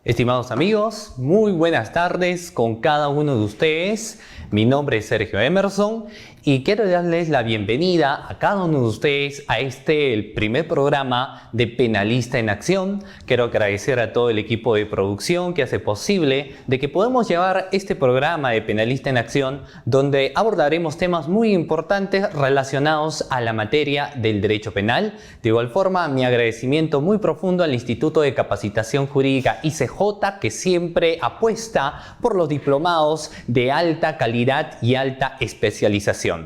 Estimados amigos, muy buenas tardes con cada uno de ustedes. Mi nombre es Sergio Emerson y quiero darles la bienvenida a cada uno de ustedes a el primer programa de Penalista en Acción. Quiero agradecer a todo el equipo de producción que hace posible de que podamos llevar este programa de Penalista en Acción, donde abordaremos temas muy importantes relacionados a la materia del derecho penal. De igual forma, mi agradecimiento muy profundo al Instituto de Capacitación Jurídica ICJ, que siempre apuesta por los diplomados de alta calidad y alta especialización.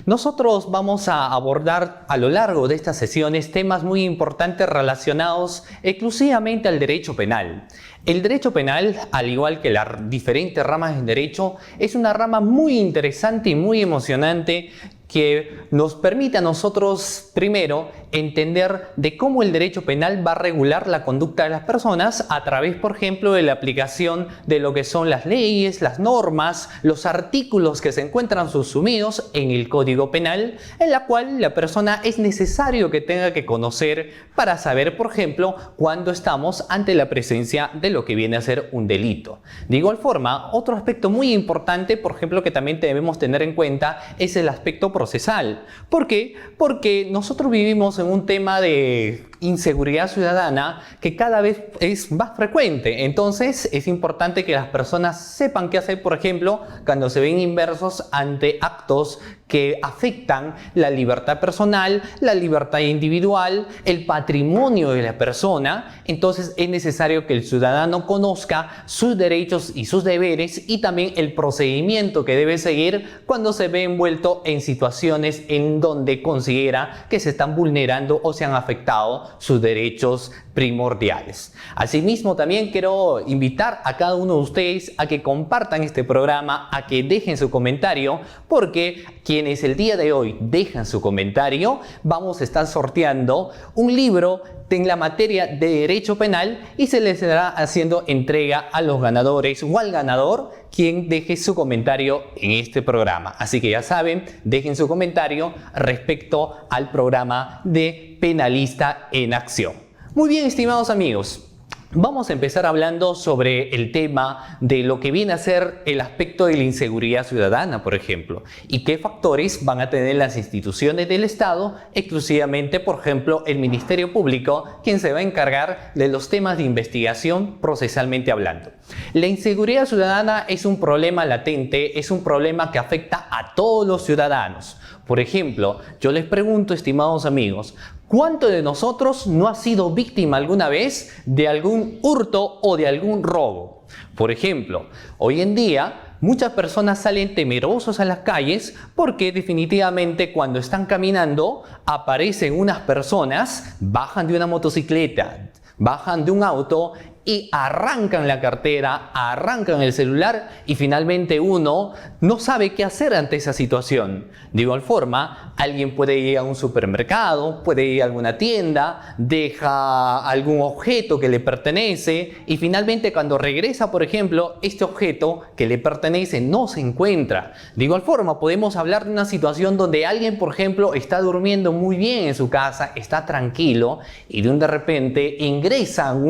Nosotros vamos a abordar a lo largo de estas sesiones temas muy importantes relacionados exclusivamente al derecho penal. El derecho penal, al igual que las diferentes ramas del derecho, es una rama muy interesante y muy emocionante que nos permite a nosotros, primero, entender de cómo el derecho penal va a regular la conducta de las personas a través, por ejemplo, de la aplicación de lo que son las leyes, las normas, los artículos que se encuentran subsumidos en el Código Penal, en la cual la persona es necesario que tenga que conocer para saber, por ejemplo, cuándo estamos ante la presencia de lo que viene a ser un delito. De igual forma, otro aspecto muy importante, por ejemplo, que también debemos tener en cuenta es el aspecto procesal. ¿Por qué? Porque nosotros vivimos en un tema de inseguridad ciudadana que cada vez es más frecuente. Entonces es importante que las personas sepan qué hacer, por ejemplo, cuando se ven inmersos ante actos que afectan la libertad personal, la libertad individual, el patrimonio de la persona. Entonces es necesario que el ciudadano conozca sus derechos y sus deberes y también el procedimiento que debe seguir cuando se ve envuelto en situaciones en donde considera que se están vulnerando o se han afectado sus derechos primordiales. Asimismo, también quiero invitar a cada uno de ustedes a que compartan este programa, a que dejen su comentario, porque quienes el día de hoy dejan su comentario, vamos a estar sorteando un libro en la materia de derecho penal y se les estará haciendo entrega a los ganadores o al ganador quien deje su comentario en este programa. Así que ya saben, dejen su comentario respecto al programa de Penalista en Acción. Muy bien, estimados amigos. Vamos a empezar hablando sobre el tema de lo que viene a ser el aspecto de la inseguridad ciudadana, por ejemplo, y qué factores van a tener las instituciones del Estado, exclusivamente, por ejemplo, el Ministerio Público, quien se va a encargar de los temas de investigación procesalmente hablando. La inseguridad ciudadana es un problema latente, es un problema que afecta a todos los ciudadanos. Por ejemplo, yo les pregunto, estimados amigos, ¿cuánto de nosotros no ha sido víctima alguna vez de algún hurto o de algún robo? Por ejemplo, hoy en día muchas personas salen temerosos a las calles porque definitivamente cuando están caminando aparecen unas personas, bajan de una motocicleta, bajan de un auto y arrancan la cartera, arrancan el celular y finalmente uno no sabe qué hacer ante esa situación. De igual forma, alguien puede ir a un supermercado, puede ir a alguna tienda, deja algún objeto que le pertenece y finalmente cuando regresa, por ejemplo, este objeto que le pertenece no se encuentra. De igual forma, podemos hablar de una situación donde alguien, por ejemplo, está durmiendo muy bien en su casa, está tranquilo y de repente ingresan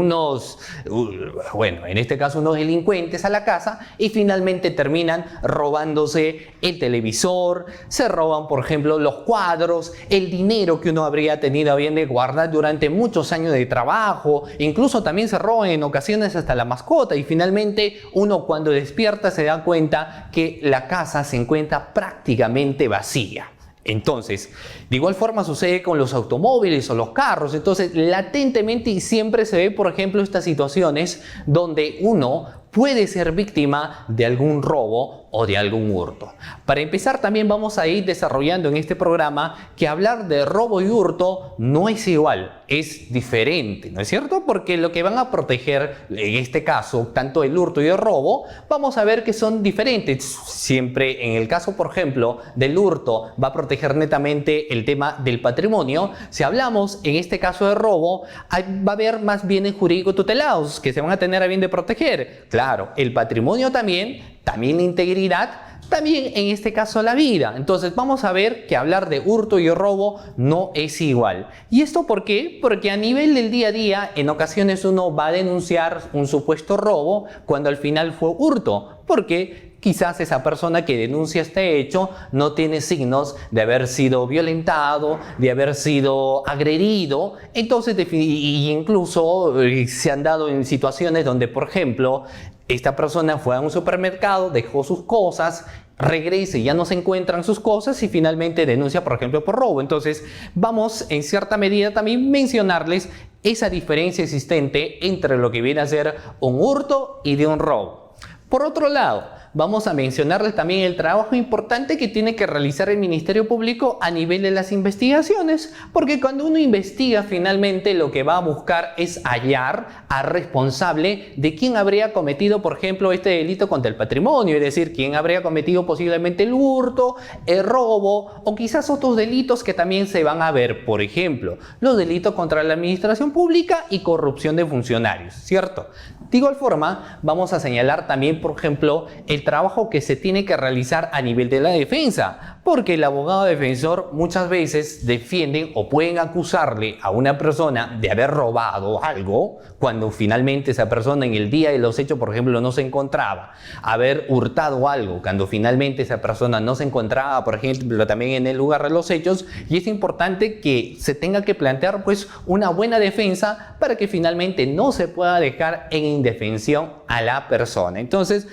en este caso unos delincuentes a la casa y finalmente terminan robándose el televisor, se roban, por ejemplo, los cuadros, el dinero que uno habría tenido a bien de guardar durante muchos años de trabajo, incluso también se roban en ocasiones hasta la mascota y finalmente uno cuando despierta se da cuenta que la casa se encuentra prácticamente vacía. Entonces, de igual forma sucede con los automóviles o los carros. Entonces, latentemente y siempre se ve, por ejemplo, estas situaciones donde uno puede ser víctima de algún robo o de algún hurto. Para empezar, también vamos a ir desarrollando en este programa que hablar de robo y hurto no es igual, es diferente, ¿no es cierto? Porque lo que van a proteger, en este caso, tanto el hurto y el robo, vamos a ver que son diferentes. Siempre en el caso, por ejemplo, del hurto, va a proteger netamente el tema del patrimonio. Si hablamos, en este caso de robo, va a haber más bienes jurídicos tutelados que se van a tener a bien de proteger. Claro, el patrimonio también la integridad, también en este caso la vida. Entonces vamos a ver que hablar de hurto y robo no es igual. ¿Y esto por qué? Porque a nivel del día a día, en ocasiones uno va a denunciar un supuesto robo cuando al final fue hurto. Porque quizás esa persona que denuncia este hecho no tiene signos de haber sido violentado, de haber sido agredido. Entonces, incluso se han dado en situaciones donde, por ejemplo, esta persona fue a un supermercado, dejó sus cosas, regresa y ya no se encuentran sus cosas y finalmente denuncia, por ejemplo, por robo. Entonces, vamos en cierta medida también mencionarles esa diferencia existente entre lo que viene a ser un hurto y de un robo. Por otro lado, vamos a mencionarles también el trabajo importante que tiene que realizar el Ministerio Público a nivel de las investigaciones, porque cuando uno investiga finalmente lo que va a buscar es hallar al responsable de quién habría cometido, por ejemplo, este delito contra el patrimonio, es decir, quién habría cometido posiblemente el hurto, el robo o quizás otros delitos que también se van a ver, por ejemplo, los delitos contra la administración pública y corrupción de funcionarios, ¿cierto? De igual forma, vamos a señalar también, por ejemplo, el trabajo que se tiene que realizar a nivel de la defensa, porque el abogado defensor muchas veces defienden o pueden acusarle a una persona de haber robado algo cuando finalmente esa persona en el día de los hechos, por ejemplo, no se encontraba, haber hurtado algo cuando finalmente esa persona no se encontraba, por ejemplo, también en el lugar de los hechos, y es importante que se tenga que plantear pues una buena defensa para que finalmente no se pueda dejar en indefensión a la persona. Entonces,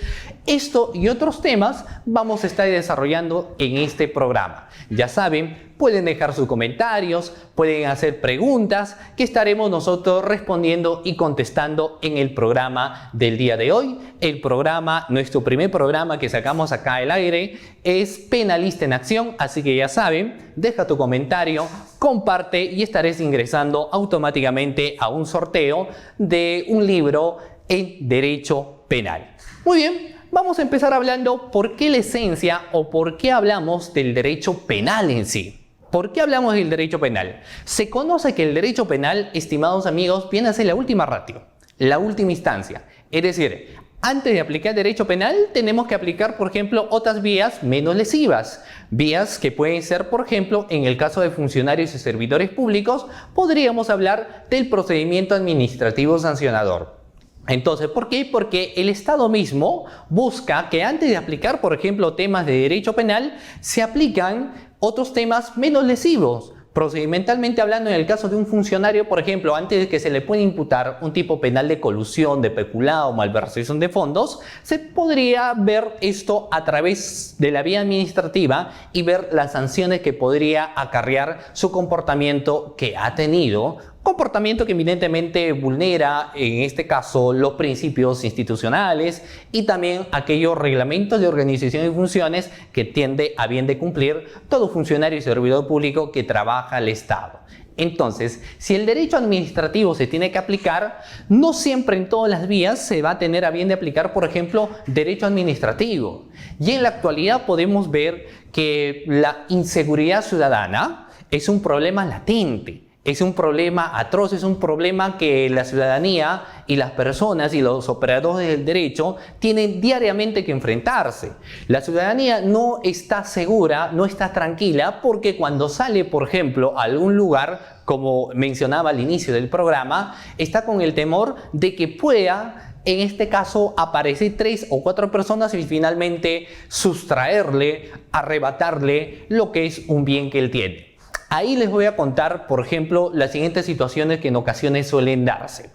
esto y otros temas vamos a estar desarrollando en este programa. Ya saben, pueden dejar sus comentarios, pueden hacer preguntas que estaremos nosotros respondiendo y contestando en el programa del día de hoy. El programa, nuestro primer programa que sacamos acá al aire es Penalista en Acción, así que ya saben, deja tu comentario, comparte y estarás ingresando automáticamente a un sorteo de un libro en Derecho Penal. Muy bien. Vamos a empezar hablando por qué la esencia o por qué hablamos del derecho penal en sí. ¿Por qué hablamos del derecho penal? Se conoce que el derecho penal, estimados amigos, viene a ser la última ratio, la última instancia. Es decir, antes de aplicar derecho penal, tenemos que aplicar, por ejemplo, otras vías menos lesivas. Vías que pueden ser, por ejemplo, en el caso de funcionarios y servidores públicos, podríamos hablar del procedimiento administrativo sancionador. Entonces, ¿por qué? Porque el Estado mismo busca que antes de aplicar, por ejemplo, temas de derecho penal, se aplican otros temas menos lesivos. Procedimentalmente hablando, en el caso de un funcionario, por ejemplo, antes de que se le pueda imputar un tipo penal de colusión, de peculado o malversación de fondos, se podría ver esto a través de la vía administrativa y ver las sanciones que podría acarrear su comportamiento que ha tenido. Comportamiento que evidentemente vulnera, en este caso, los principios institucionales y también aquellos reglamentos de organización y funciones que tiende a bien de cumplir todo funcionario y servidor público que trabaja al Estado. Entonces, si el derecho administrativo se tiene que aplicar, no siempre en todas las vías se va a tener a bien de aplicar, por ejemplo, derecho administrativo. Y en la actualidad podemos ver que la inseguridad ciudadana es un problema latente. Es un problema atroz, es un problema que la ciudadanía y las personas y los operadores del derecho tienen diariamente que enfrentarse. La ciudadanía no está segura, no está tranquila, porque cuando sale, por ejemplo, a algún lugar, como mencionaba al inicio del programa, está con el temor de que pueda, en este caso, aparecer 3 o 4 personas y finalmente sustraerle, arrebatarle lo que es un bien que él tiene. Ahí les voy a contar, por ejemplo, las siguientes situaciones que en ocasiones suelen darse.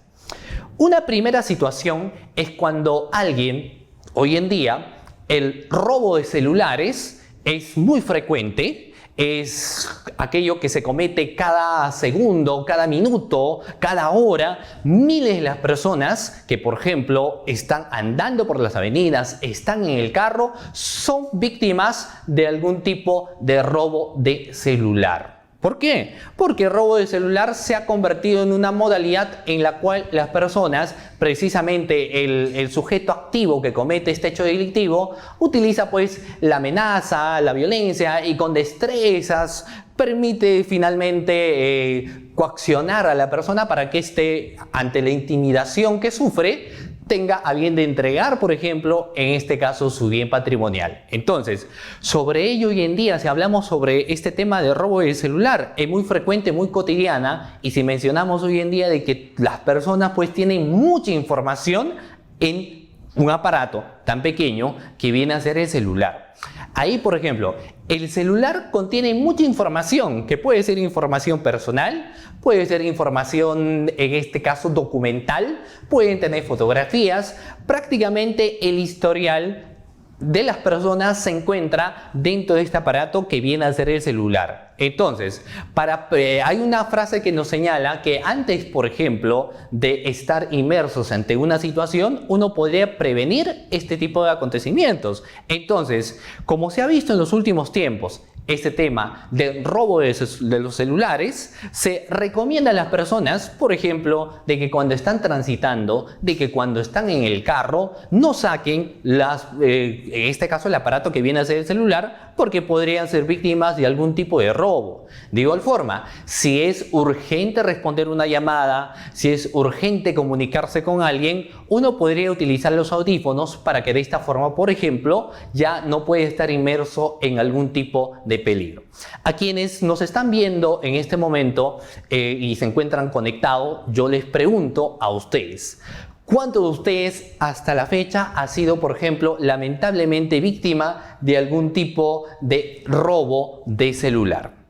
Una primera situación es cuando alguien, hoy en día, el robo de celulares es muy frecuente, es aquello que se comete cada segundo, cada minuto, cada hora. Miles de las personas que, por ejemplo, están andando por las avenidas, están en el carro, son víctimas de algún tipo de robo de celular. ¿Por qué? Porque el robo de celular se ha convertido en una modalidad en la cual las personas, precisamente el sujeto activo que comete este hecho delictivo, utiliza pues la amenaza, la violencia y con destrezas permite finalmente coaccionar a la persona para que éste, ante la intimidación que sufre, tenga a bien de entregar, por ejemplo, en este caso, su bien patrimonial. Entonces, sobre ello hoy en día, si hablamos sobre este tema de robo del celular, es muy frecuente, muy cotidiana, y si mencionamos hoy en día de que las personas pues tienen mucha información en un aparato tan pequeño que viene a ser el celular. Ahí, por ejemplo, el celular contiene mucha información, que puede ser información personal, puede ser información, en este caso, documental, pueden tener fotografías, prácticamente el historial de las personas se encuentra dentro de este aparato que viene a ser el celular. Entonces, hay una frase que nos señala que antes, por ejemplo, de estar inmersos ante una situación, uno podría prevenir este tipo de acontecimientos. Entonces, como se ha visto en los últimos tiempos, este tema del robo de los celulares, se recomienda a las personas, por ejemplo, de que cuando están transitando, de que cuando están en el carro, no saquen en este caso el aparato que viene a ser el celular, porque podrían ser víctimas de algún tipo de robo. De igual forma, si es urgente responder una llamada, si es urgente comunicarse con alguien, uno podría utilizar los audífonos para que de esta forma, por ejemplo, ya no puede estar inmerso en algún tipo de peligro. A quienes nos están viendo en este momento y se encuentran conectados, yo les pregunto a ustedes, ¿cuántos de ustedes hasta la fecha ha sido, por ejemplo, lamentablemente víctima de algún tipo de robo de celular?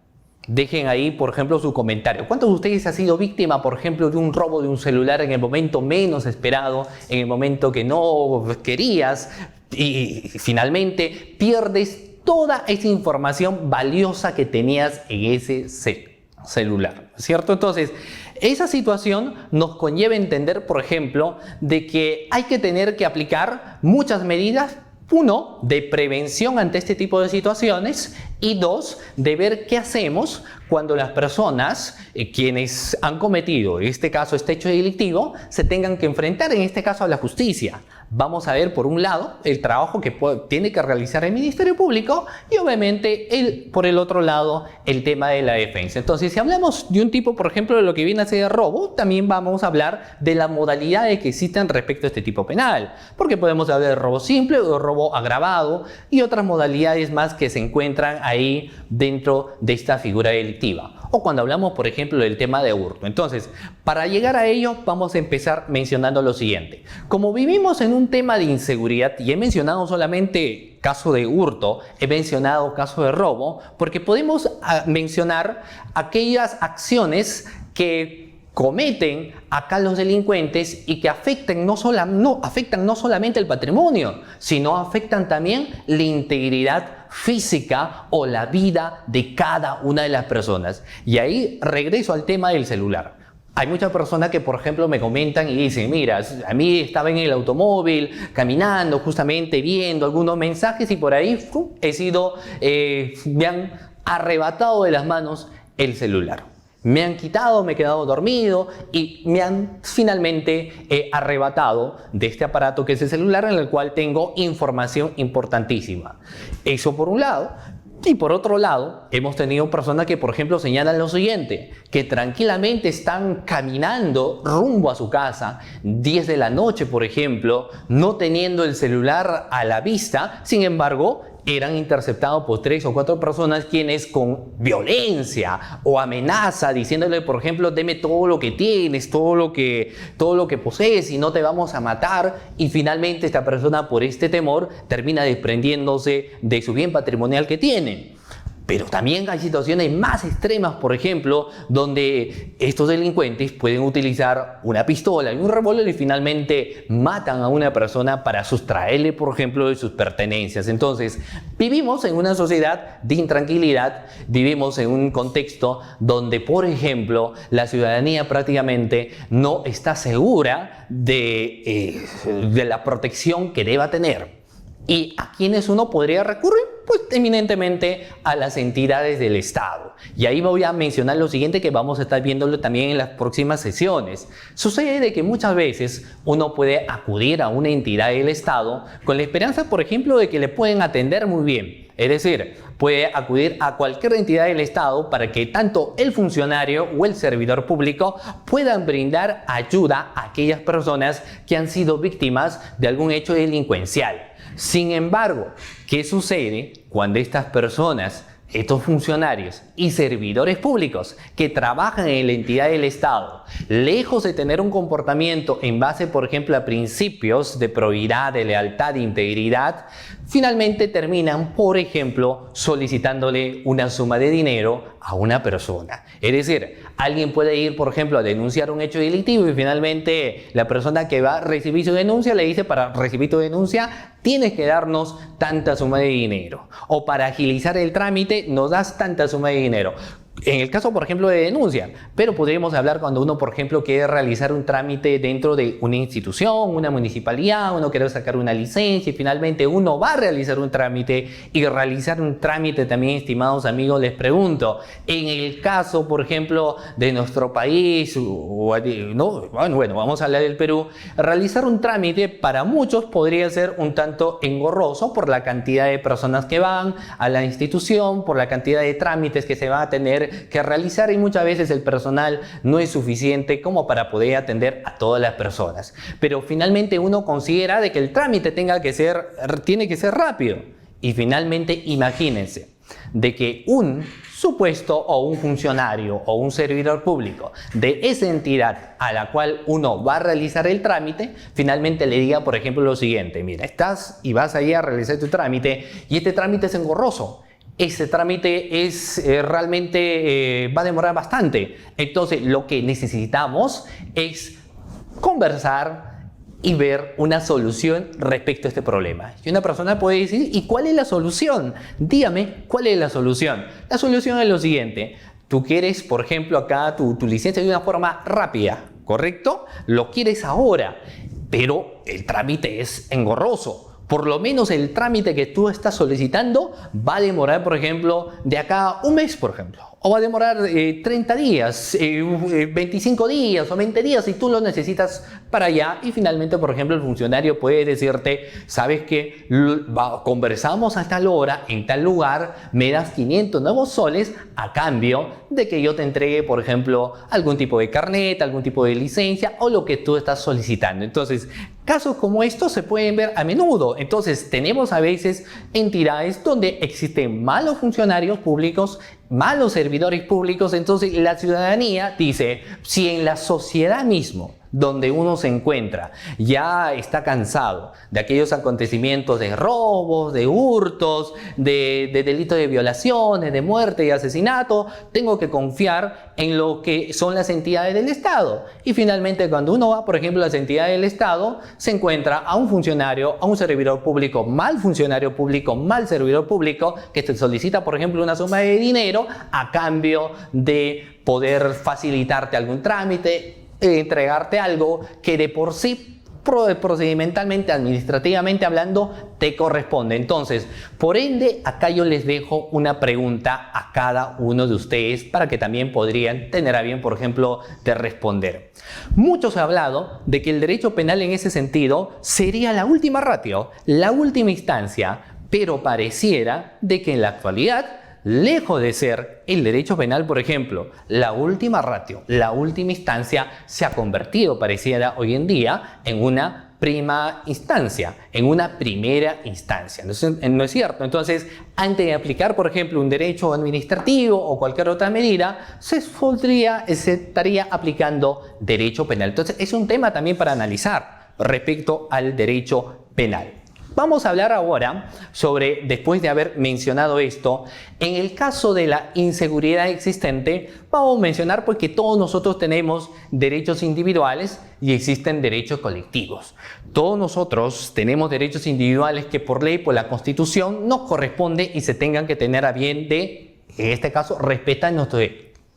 Dejen ahí, por ejemplo, su comentario. ¿Cuántos de ustedes ha sido víctima, por ejemplo, de un robo de un celular en el momento menos esperado, en el momento que no querías y finalmente pierdes toda esa información valiosa que tenías en ese celular, ¿cierto? Entonces, esa situación nos conlleva entender, por ejemplo, de que hay que tener que aplicar muchas medidas. Uno, de prevención ante este tipo de situaciones, y dos, de ver qué hacemos cuando las personas, quienes han cometido, en este caso, este hecho delictivo, se tengan que enfrentar, en este caso, a la justicia. Vamos a ver, por un lado, el trabajo que tiene que realizar el Ministerio Público y, obviamente, por el otro lado, el tema de la defensa. Entonces, si hablamos de un tipo, por ejemplo, de lo que viene a ser robo, también vamos a hablar de las modalidades que existen respecto a este tipo penal, porque podemos hablar de robo simple o de robo agravado y otras modalidades más que se encuentran ahí dentro de esta figura delictiva. O cuando hablamos, por ejemplo, del tema de hurto. Entonces, para llegar a ello, vamos a empezar mencionando lo siguiente. Como vivimos en un tema de inseguridad, y he mencionado solamente caso de hurto, he mencionado caso de robo, porque podemos mencionar aquellas acciones que cometen acá los delincuentes y que afectan no solamente el patrimonio, sino afectan también la integridad física o la vida de cada una de las personas. Y ahí regreso al tema del celular. Hay muchas personas que, por ejemplo, me comentan y dicen, mira, a mí estaba en el automóvil, caminando, justamente viendo algunos mensajes y por ahí me han arrebatado de las manos el celular. Me han quitado, me he quedado dormido y me han finalmente arrebatado de este aparato que es el celular, en el cual tengo información importantísima. Eso por un lado. Y por otro lado, hemos tenido personas que, por ejemplo, señalan lo siguiente, que tranquilamente están caminando rumbo a su casa, 10 de la noche, por ejemplo, no teniendo el celular a la vista, sin embargo, eran interceptados por 3 o 4 personas quienes con violencia o amenaza, diciéndole, por ejemplo, deme todo lo que tienes, todo lo que posees y no te vamos a matar. Y finalmente esta persona, por este temor, termina desprendiéndose de su bien patrimonial que tiene. Pero también hay situaciones más extremas, por ejemplo, donde estos delincuentes pueden utilizar una pistola y un revólver y finalmente matan a una persona para sustraerle, por ejemplo, de sus pertenencias. Entonces, vivimos en una sociedad de intranquilidad, vivimos en un contexto donde, por ejemplo, la ciudadanía prácticamente no está segura de la protección que deba tener. ¿Y a quiénes uno podría recurrir? Pues eminentemente a las entidades del Estado. Y ahí voy a mencionar lo siguiente que vamos a estar viéndolo también en las próximas sesiones. Sucede de que muchas veces uno puede acudir a una entidad del Estado con la esperanza, por ejemplo, de que le pueden atender muy bien. Es decir, puede acudir a cualquier entidad del Estado para que tanto el funcionario o el servidor público puedan brindar ayuda a aquellas personas que han sido víctimas de algún hecho delincuencial. Sin embargo, ¿qué sucede cuando estas personas, estos funcionarios y servidores públicos que trabajan en la entidad del Estado, lejos de tener un comportamiento en base, por ejemplo, a principios de probidad, de lealtad, de integridad, finalmente terminan, por ejemplo, solicitándole una suma de dinero a una persona? Es decir, alguien puede ir, por ejemplo, a denunciar un hecho delictivo y finalmente la persona que va a recibir su denuncia le dice: para recibir tu denuncia tienes que darnos tanta suma de dinero, o para agilizar el trámite nos das tanta suma de dinero. En el caso, por ejemplo, de denuncia, pero podríamos hablar cuando uno, por ejemplo, quiere realizar un trámite dentro de una institución, una municipalidad, uno quiere sacar una licencia y finalmente uno va a realizar un trámite. Y realizar un trámite también, estimados amigos, les pregunto, en el caso, por ejemplo, de nuestro país, no, bueno, vamos a hablar del Perú, realizar un trámite para muchos podría ser un tanto engorroso por la cantidad de personas que van a la institución, por la cantidad de trámites que se van a tener que realizar, y muchas veces el personal no es suficiente como para poder atender a todas las personas. Pero finalmente uno considera de que el trámite tiene que ser rápido. Y finalmente imagínense de que un supuesto o un funcionario o un servidor público de esa entidad a la cual uno va a realizar el trámite, finalmente le diga, por ejemplo, lo siguiente: mira, estás y vas allí a realizar tu trámite y este trámite es engorroso. Ese trámite es realmente va a demorar bastante. Entonces, lo que necesitamos es conversar y ver una solución respecto a este problema. Y una persona puede decir: ¿y cuál es la solución? Dígame, ¿cuál es la solución? La solución es lo siguiente: tú quieres, por ejemplo, acá tu licencia de una forma rápida, ¿correcto? Lo quieres ahora, pero el trámite es engorroso. Por lo menos el trámite que tú estás solicitando va a demorar, por ejemplo, de acá a un mes, por ejemplo. O va a demorar 30 días, 25 días o 20 días si tú lo necesitas para allá. Y finalmente, por ejemplo, el funcionario puede decirte: ¿sabes qué? Conversamos a tal hora, en tal lugar, me das 500 nuevos soles a cambio de que yo te entregue, por ejemplo, algún tipo de carnet, algún tipo de licencia o lo que tú estás solicitando. Entonces, casos como estos se pueden ver a menudo. Entonces, tenemos a veces entidades donde existen malos funcionarios públicos, malos servidores públicos. Entonces, la ciudadanía dice: si en la sociedad mismo, donde uno se encuentra, ya está cansado de aquellos acontecimientos de robos, de hurtos, de delitos de violaciones, de muerte y asesinato, tengo que confiar en lo que son las entidades del Estado. Y finalmente, cuando uno va, por ejemplo, a las entidades del Estado, se encuentra a un funcionario, a un servidor público, mal funcionario público, mal servidor público, que te solicita, por ejemplo, una suma de dinero a cambio de poder facilitarte algún trámite, entregarte algo que de por sí, procedimentalmente, administrativamente hablando, te corresponde. Entonces, por ende, acá yo les dejo una pregunta a cada uno de ustedes para que también podrían tener a bien, por ejemplo, de responder. Muchos han hablado de que el derecho penal en ese sentido sería la última ratio, la última instancia, pero pareciera de que en la actualidad, lejos de ser el derecho penal, por ejemplo, la última ratio, la última instancia, se ha convertido, pareciera hoy en día, en una prima instancia, en una primera instancia. No es cierto. Entonces, antes de aplicar, por ejemplo, un derecho administrativo o cualquier otra medida, se estaría aplicando derecho penal. Entonces, es un tema también para analizar respecto al derecho penal. Vamos a hablar ahora sobre, después de haber mencionado esto, en el caso de la inseguridad existente, vamos a mencionar pues que todos nosotros tenemos derechos individuales y existen derechos colectivos. Todos nosotros tenemos derechos individuales que por ley, por la Constitución, nos corresponde y se tengan que tener a bien de, en este caso, respetar nuestros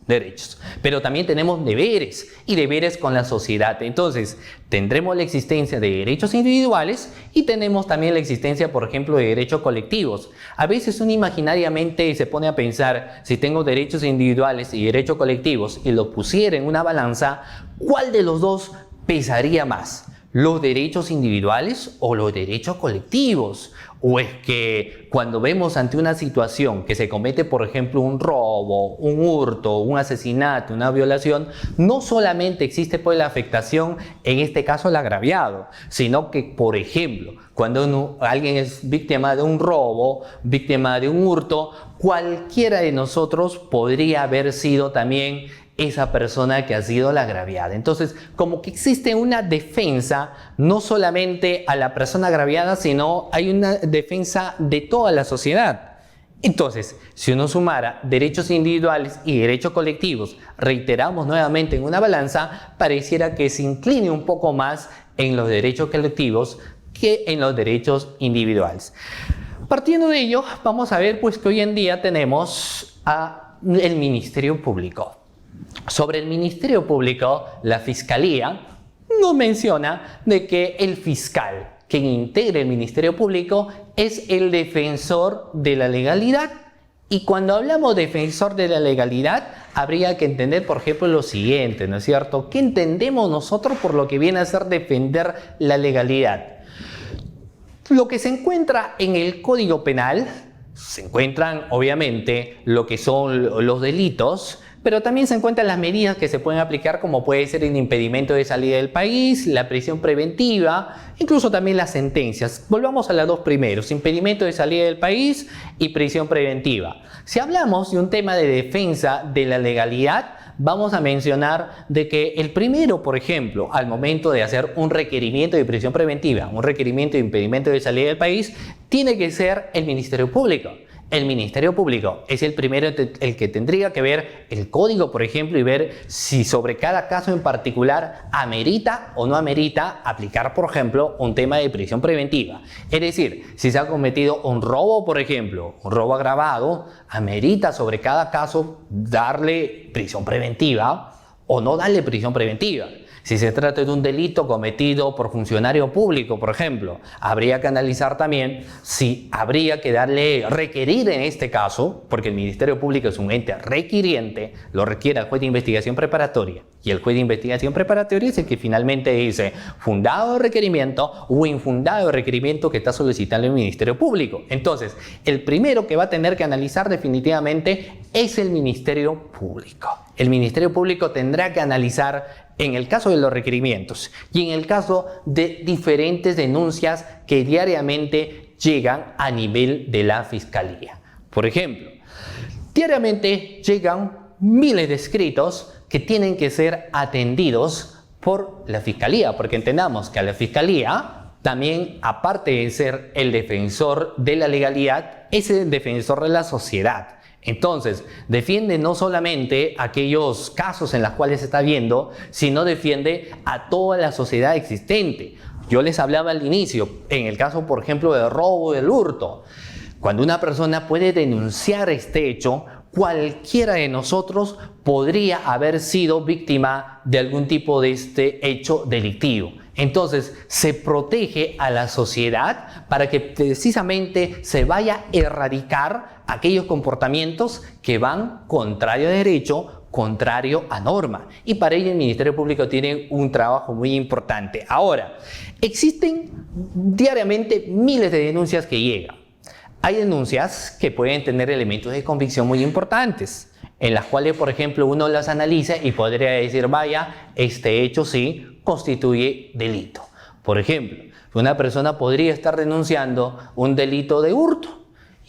derechos. Pero también tenemos deberes y deberes con la sociedad. Entonces, tendremos la existencia de derechos individuales y tenemos también la existencia, por ejemplo, de derechos colectivos. A veces uno imaginariamente se pone a pensar, si tengo derechos individuales y derechos colectivos y los pusiera en una balanza, ¿cuál de los dos pesaría más? los derechos individuales o los derechos colectivos? ¿O es que cuando vemos ante una situación que se comete, por ejemplo, un robo, un hurto, un asesinato, una violación, no solamente existe pues la afectación, en este caso el agraviado, sino que, por ejemplo, cuando alguien es víctima de un robo, víctima de un hurto, cualquiera de nosotros podría haber sido también esa persona que ha sido la agraviada? Entonces, como que existe una defensa no solamente a la persona agraviada, sino hay una defensa de toda la sociedad. Entonces, si uno sumara derechos individuales y derechos colectivos, reiteramos nuevamente en una balanza, pareciera que se incline un poco más en los derechos colectivos que en los derechos individuales. Partiendo de ello, vamos a ver pues que hoy en día tenemos el Ministerio Público. Sobre el Ministerio Público, la Fiscalía nos menciona de que el fiscal quien integra el Ministerio Público es el defensor de la legalidad. Y cuando hablamos de defensor de la legalidad, habría que entender, por ejemplo, lo siguiente, ¿no es cierto? ¿Qué entendemos nosotros por lo que viene a ser defender la legalidad? Lo que se encuentra en el Código Penal, se encuentran obviamente lo que son los delitos, pero también se encuentran las medidas que se pueden aplicar, como puede ser el impedimento de salida del país, la prisión preventiva, incluso también las sentencias. Volvamos a las dos primeros, impedimento de salida del país y prisión preventiva. Si hablamos de un tema de defensa de la legalidad, vamos a mencionar de que el primero, por ejemplo, al momento de hacer un requerimiento de prisión preventiva, un requerimiento de impedimento de salida del país, tiene que ser el Ministerio Público. El Ministerio Público es el primero el que tendría que ver el código, por ejemplo, y ver si sobre cada caso en particular amerita o no amerita aplicar, por ejemplo, un tema de prisión preventiva. Es decir, si se ha cometido un robo, por ejemplo, un robo agravado, amerita sobre cada caso darle prisión preventiva o no darle prisión preventiva. Si se trata de un delito cometido por funcionario público, por ejemplo, habría que analizar también si habría que requerir en este caso, porque el Ministerio Público es un ente requiriente, lo requiere el juez de investigación preparatoria. Y el juez de investigación preparatoria es el que finalmente dice fundado el requerimiento o infundado el requerimiento que está solicitando el Ministerio Público. Entonces, el primero que va a tener que analizar definitivamente es el Ministerio Público. El Ministerio Público tendrá que analizar en el caso de los requerimientos y en el caso de diferentes denuncias que diariamente llegan a nivel de la Fiscalía. Por ejemplo, diariamente llegan miles de escritos que tienen que ser atendidos por la Fiscalía, porque entendamos que a la Fiscalía también, aparte de ser el defensor de la legalidad, es el defensor de la sociedad. Entonces, defiende no solamente aquellos casos en los cuales se está viendo, sino defiende a toda la sociedad existente. Yo les hablaba al inicio, en el caso, por ejemplo, del robo, del hurto. Cuando una persona puede denunciar este hecho, cualquiera de nosotros podría haber sido víctima de algún tipo de este hecho delictivo. Entonces, se protege a la sociedad para que precisamente se vaya a erradicar aquellos comportamientos que van contrario a derecho, contrario a norma. Y para ello el Ministerio Público tiene un trabajo muy importante. Ahora, existen diariamente miles de denuncias que llegan. Hay denuncias que pueden tener elementos de convicción muy importantes, en las cuales, por ejemplo, uno las analiza y podría decir, vaya, este hecho sí constituye delito. Por ejemplo, una persona podría estar denunciando un delito de hurto.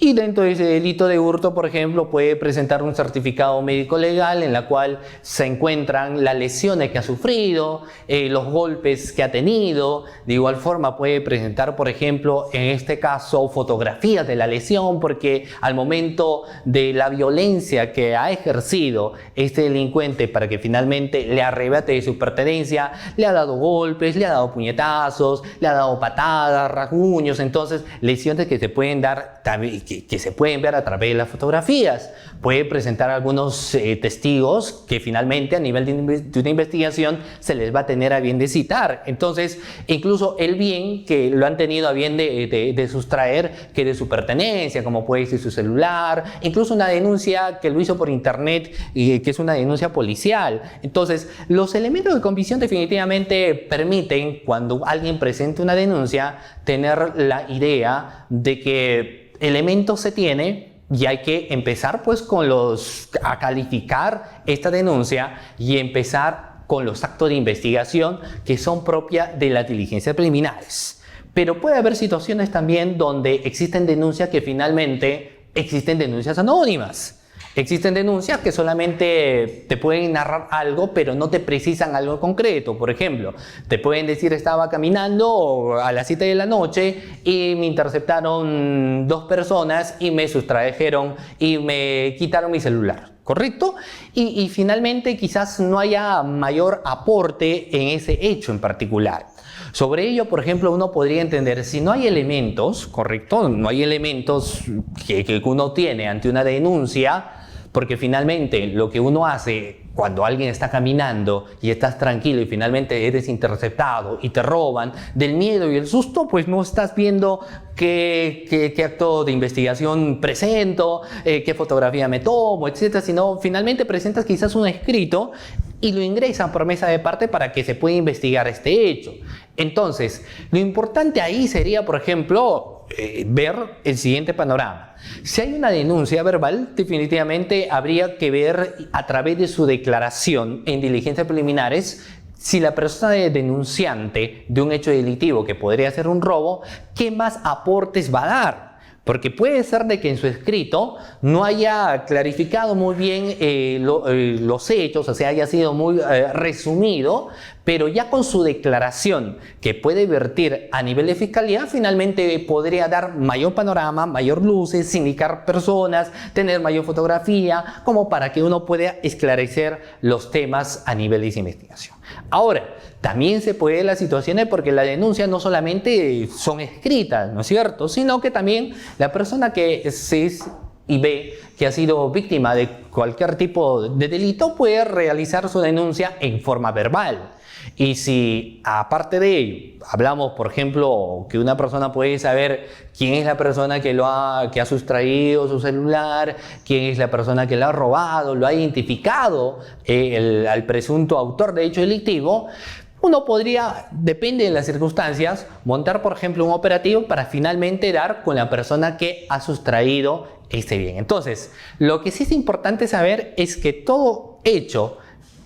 Y dentro de ese delito de hurto, por ejemplo, puede presentar un certificado médico legal en la cual se encuentran las lesiones que ha sufrido, los golpes que ha tenido. De igual forma puede presentar, por ejemplo, en este caso, fotografías de la lesión, porque al momento de la violencia que ha ejercido este delincuente para que finalmente le arrebate de su pertenencia, le ha dado golpes, le ha dado puñetazos, le ha dado patadas, rasguños. Entonces, lesiones que se pueden dar también, que se pueden ver a través de las fotografías. Puede presentar algunos testigos que finalmente a nivel de una investigación se les va a tener a bien de citar. Entonces, incluso el bien que lo han tenido a bien de sustraer, que de su pertenencia, como puede ser su celular, incluso una denuncia que lo hizo por internet y que es una denuncia policial. Entonces, los elementos de convicción definitivamente permiten, cuando alguien presente una denuncia, tener la idea de que elementos se tiene y hay que empezar pues a calificar esta denuncia y empezar con los actos de investigación que son propias de las diligencias preliminares. Pero puede haber situaciones también donde existen denuncias que finalmente existen denuncias anónimas. Existen denuncias que solamente te pueden narrar algo, pero no te precisan algo concreto. Por ejemplo, te pueden decir: estaba caminando a las 7 de la noche y me interceptaron 2 personas y me sustrajeron y me quitaron mi celular. ¿Correcto? Y finalmente quizás no haya mayor aporte en ese hecho en particular. Sobre ello, por ejemplo, uno podría entender, si no hay elementos, ¿correcto? No hay elementos que uno tiene ante una denuncia, porque finalmente lo que uno hace cuando alguien está caminando y estás tranquilo y finalmente eres interceptado y te roban, del miedo y el susto, pues no estás viendo qué acto de investigación presento, qué fotografía me tomo, etcétera, sino finalmente presentas quizás un escrito y lo ingresan por mesa de parte para que se pueda investigar este hecho. Entonces, lo importante ahí sería, por ejemplo, ver el siguiente panorama. Si hay una denuncia verbal, definitivamente habría que ver a través de su declaración en diligencias preliminares si la persona denunciante de un hecho delictivo que podría ser un robo, ¿qué más aportes va a dar? Porque puede ser de que en su escrito no haya clarificado muy bien los hechos, o sea, haya sido muy resumido, pero ya con su declaración que puede vertir a nivel de fiscalía, finalmente podría dar mayor panorama, mayor luces, indicar personas, tener mayor fotografía, como para que uno pueda esclarecer los temas a nivel de esa investigación. Ahora, también se puede las situaciones porque las denuncias no solamente son escritas, ¿no es cierto?, sino que también la persona que se y ve que ha sido víctima de cualquier tipo de delito puede realizar su denuncia en forma verbal. Y si aparte de ello hablamos, por ejemplo, que una persona puede saber quién es la persona que ha sustraído su celular, quién es la persona que lo ha robado, lo ha identificado al presunto autor de hecho delictivo, uno podría, depende de las circunstancias, montar, por ejemplo, un operativo para finalmente dar con la persona que ha sustraído este bien. Entonces, lo que sí es importante saber es que todo hecho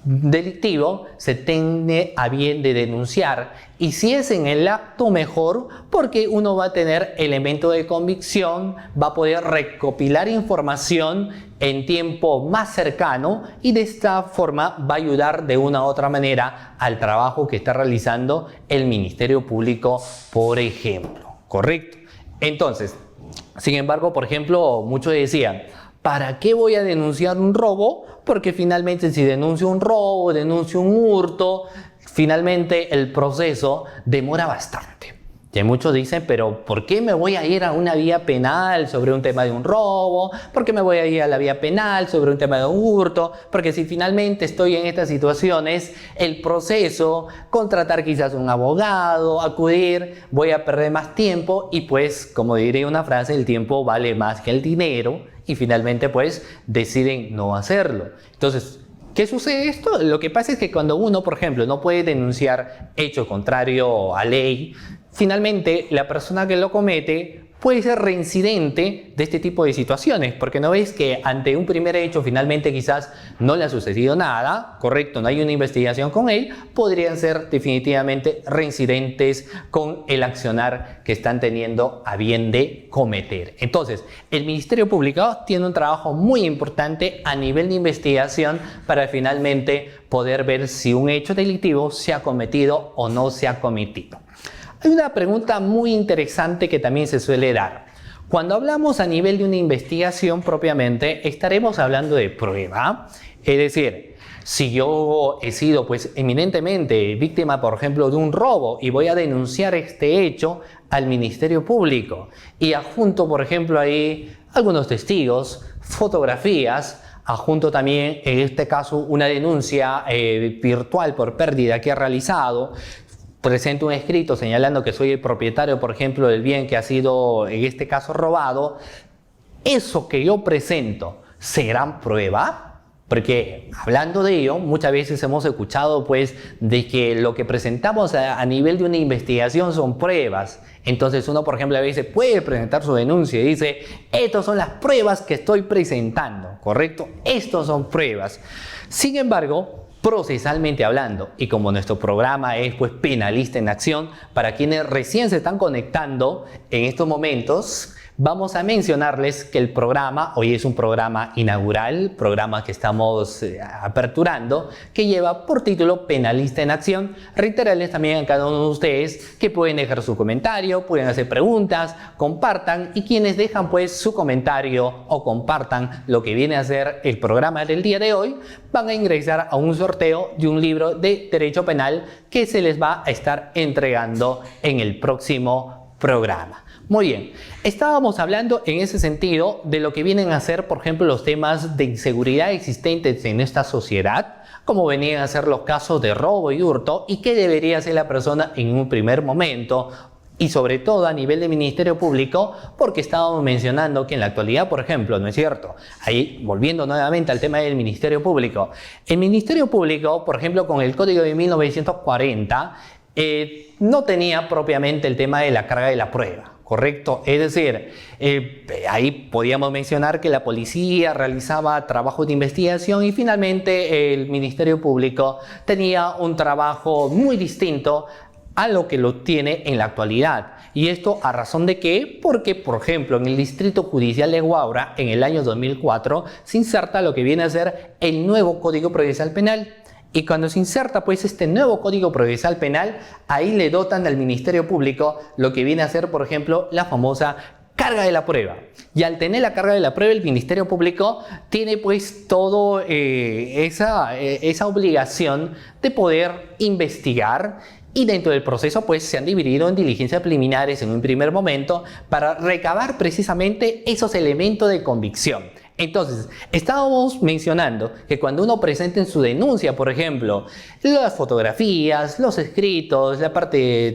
delictivo se tiene a bien de denunciar, y si es en el acto mejor, porque uno va a tener elemento de convicción, va a poder recopilar información en tiempo más cercano y de esta forma va a ayudar de una u otra manera al trabajo que está realizando el Ministerio Público, por ejemplo. ¿Correcto? Entonces, sin embargo, por ejemplo, muchos decían: ¿para qué voy a denunciar un robo? Porque finalmente si denuncio un robo, denuncio un hurto, finalmente el proceso demora bastante. Y muchos dicen: pero ¿por qué me voy a ir a una vía penal sobre un tema de un robo? ¿Por qué me voy a ir a la vía penal sobre un tema de un hurto? Porque si finalmente estoy en estas situaciones, el proceso, contratar quizás un abogado, acudir, voy a perder más tiempo y pues, como diría una frase, el tiempo vale más que el dinero. Y finalmente pues deciden no hacerlo. Entonces, ¿qué sucede esto? Lo que pasa es que cuando uno, por ejemplo, no puede denunciar hecho contrario a ley, finalmente la persona que lo comete puede ser reincidente de este tipo de situaciones, porque no ves que ante un primer hecho finalmente quizás no le ha sucedido nada, correcto, no hay una investigación con él, podrían ser definitivamente reincidentes con el accionar que están teniendo a bien de cometer. Entonces, el Ministerio Público tiene un trabajo muy importante a nivel de investigación para finalmente poder ver si un hecho delictivo se ha cometido o no se ha cometido. Hay una pregunta muy interesante que también se suele dar. Cuando hablamos a nivel de una investigación propiamente, estaremos hablando de prueba. Es decir, Si yo he sido pues eminentemente víctima, por ejemplo, de un robo y voy a denunciar este hecho al Ministerio Público y adjunto, por ejemplo, ahí algunos testigos, fotografías, adjunto también en este caso una denuncia virtual por pérdida que he realizado, presento un escrito señalando que soy el propietario, por ejemplo, del bien que ha sido en este caso robado, ¿eso que yo presento será prueba? Porque hablando de ello, muchas veces hemos escuchado pues de que lo que presentamos a nivel de una investigación son pruebas. Entonces uno, por ejemplo, a veces puede presentar su denuncia y dice, estas son las pruebas que estoy presentando, ¿correcto? Estas son pruebas. Sin embargo, procesalmente hablando, y como nuestro programa es pues Penalista en Acción, para quienes recién se están conectando en estos momentos, vamos a mencionarles que el programa, hoy es un programa inaugural, programa que estamos aperturando, que lleva por título Penalista en Acción. Reiterarles también a cada uno de ustedes que pueden dejar su comentario, pueden hacer preguntas, compartan, y quienes dejan pues su comentario o compartan lo que viene a ser el programa del día de hoy, van a ingresar a un sorteo de un libro de Derecho Penal que se les va a estar entregando en el próximo programa. Muy bien, estábamos hablando en ese sentido de lo que vienen a ser, por ejemplo, los temas de inseguridad existentes en esta sociedad, como venían a ser los casos de robo y hurto, y qué debería hacer la persona en un primer momento, y sobre todo a nivel de Ministerio Público, porque estábamos mencionando que en la actualidad, por ejemplo, ¿no es cierto? Ahí, volviendo nuevamente al tema del Ministerio Público, el Ministerio Público, por ejemplo, con el Código de 1940, no tenía propiamente el tema de la carga de la prueba. ¿Correcto? Es decir, ahí podíamos mencionar que la policía realizaba trabajos de investigación y finalmente el Ministerio Público tenía un trabajo muy distinto a lo que lo tiene en la actualidad. ¿Y esto a razón de qué? Porque, por ejemplo, en el Distrito Judicial de Huaura, en el año 2004, se inserta lo que viene a ser el nuevo Código Procesal Penal. Y cuando se inserta pues este nuevo Código Procesal Penal, ahí le dotan al Ministerio Público lo que viene a ser, por ejemplo, la famosa carga de la prueba. Y al tener la carga de la prueba, el Ministerio Público tiene pues todo esa obligación de poder investigar, y dentro del proceso pues se han dividido en diligencias preliminares en un primer momento para recabar precisamente esos elementos de convicción. Entonces, estábamos mencionando que cuando uno presenta en su denuncia, por ejemplo, las fotografías, los escritos, la parte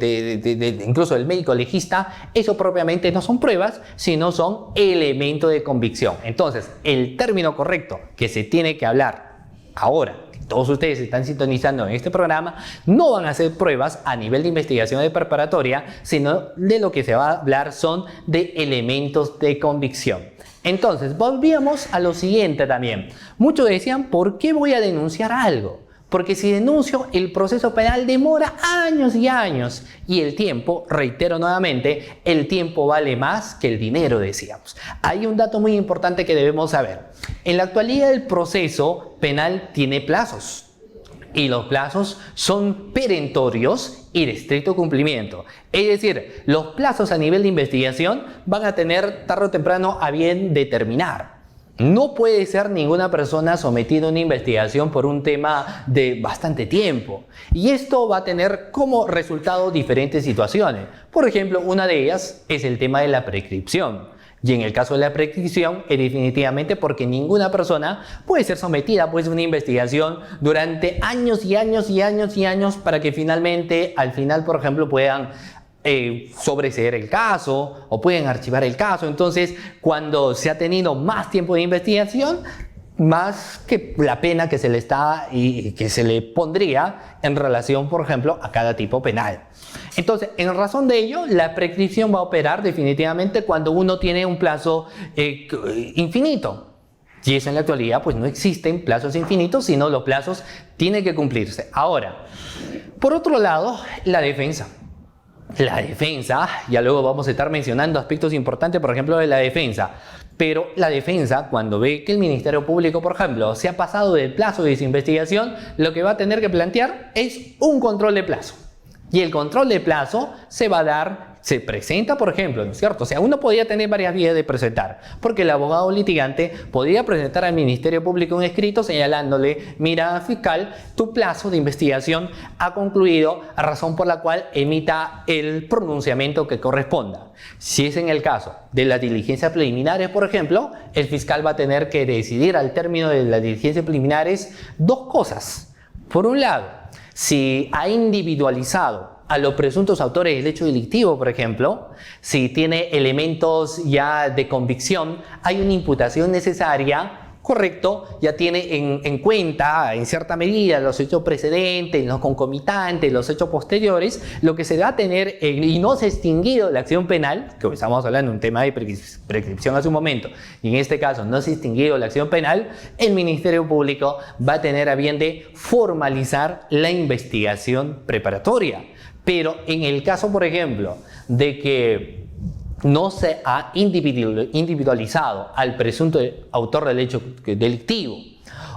incluso del médico legista, eso propiamente no son pruebas, sino son elementos de convicción. Entonces, el término correcto que se tiene que hablar ahora, todos ustedes están sintonizando en este programa, no van a ser pruebas a nivel de investigación de preparatoria, sino de lo que se va a hablar son de elementos de convicción. Entonces, volvíamos a lo siguiente también. Muchos decían, ¿por qué voy a denunciar algo? Porque si denuncio, el proceso penal demora años y años. Y el tiempo, reitero nuevamente, el tiempo vale más que el dinero, decíamos. Hay un dato muy importante que debemos saber. En la actualidad, el proceso penal tiene plazos. Y los plazos son perentorios y de estricto cumplimiento. Es decir, los plazos a nivel de investigación van a tener tarde o temprano a bien determinar. No puede ser ninguna persona sometida a una investigación por un tema de bastante tiempo. Y esto va a tener como resultado diferentes situaciones. Por ejemplo, una de ellas es el tema de la prescripción. Y en el caso de la prescripción es definitivamente porque ninguna persona puede ser sometida pues, a una investigación durante años y años y años y años para que finalmente, al final, por ejemplo, puedan sobreseer el caso o pueden archivar el caso. Entonces, cuando se ha tenido más tiempo de investigación, más que la pena que se le está y que se le pondría en relación, por ejemplo, a cada tipo penal. Entonces, en razón de ello, la prescripción va a operar definitivamente cuando uno tiene un plazo infinito. Y eso en la actualidad, pues no existen plazos infinitos, sino los plazos tienen que cumplirse. Ahora, por otro lado, la defensa. La defensa, ya luego vamos a estar mencionando aspectos importantes, por ejemplo, de la defensa. Pero la defensa, cuando ve que el Ministerio Público, por ejemplo, se ha pasado del plazo de su investigación, lo que va a tener que plantear es un control de plazo. Y el control de plazo se va a dar se presenta, por ejemplo, ¿no es cierto? O sea, uno podría tener varias vías de presentar, porque el abogado litigante podría presentar al Ministerio Público un escrito señalándole: mira, fiscal, tu plazo de investigación ha concluido, a razón por la cual emita el pronunciamiento que corresponda. Si es en el caso de las diligencias preliminares, por ejemplo, el fiscal va a tener que decidir al término de las diligencias preliminares dos cosas. Por un lado, si ha individualizado a los presuntos autores del hecho delictivo, por ejemplo, si tiene elementos ya de convicción, hay una imputación necesaria, correcto, ya tiene en cuenta en cierta medida los hechos precedentes, los concomitantes, los hechos posteriores, lo que se va a tener y no se ha extinguido la acción penal, que estamos hablando de un tema de prescripción hace un momento, y en este caso no se ha extinguido la acción penal, el Ministerio Público va a tener a bien de formalizar la investigación preparatoria. Pero en el caso, por ejemplo, de que no se ha individualizado al presunto autor del hecho delictivo,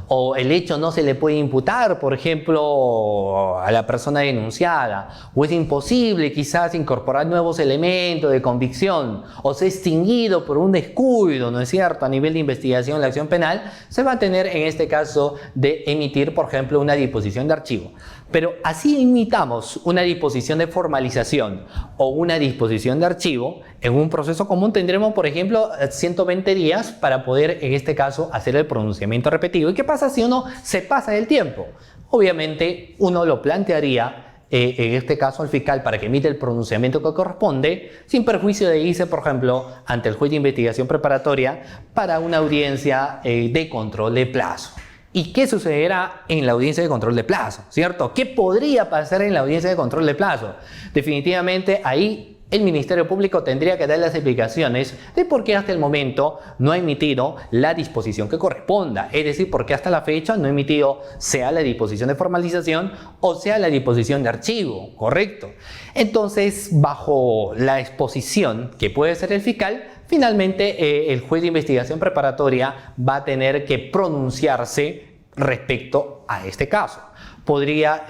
o el hecho no se le puede imputar, por ejemplo, a la persona denunciada, o es imposible quizás incorporar nuevos elementos de convicción, o se ha extinguido por un descuido, ¿no es cierto?, a nivel de investigación de la acción penal, se va a tener en este caso de emitir, por ejemplo, una disposición de archivo. Pero así imitamos una disposición de formalización o una disposición de archivo, en un proceso común tendremos, por ejemplo, 120 días para poder, en este caso, hacer el pronunciamiento repetido. ¿Y qué pasa si uno se pasa del tiempo? Obviamente, uno lo plantearía, en este caso al fiscal, para que emita el pronunciamiento que corresponde, sin perjuicio de irse, por ejemplo, ante el juez de investigación preparatoria para una audiencia de control de plazo. ¿Y qué sucederá en la audiencia de control de plazo? ¿Cierto? ¿Qué podría pasar en la audiencia de control de plazo? Definitivamente ahí el Ministerio Público tendría que dar las explicaciones de por qué hasta el momento no ha emitido la disposición que corresponda. Es decir, por qué hasta la fecha no ha emitido sea la disposición de formalización o sea la disposición de archivo, ¿correcto? Entonces, bajo la exposición que puede ser el fiscal, finalmente el juez de investigación preparatoria va a tener que pronunciarse respecto a este caso. Podría,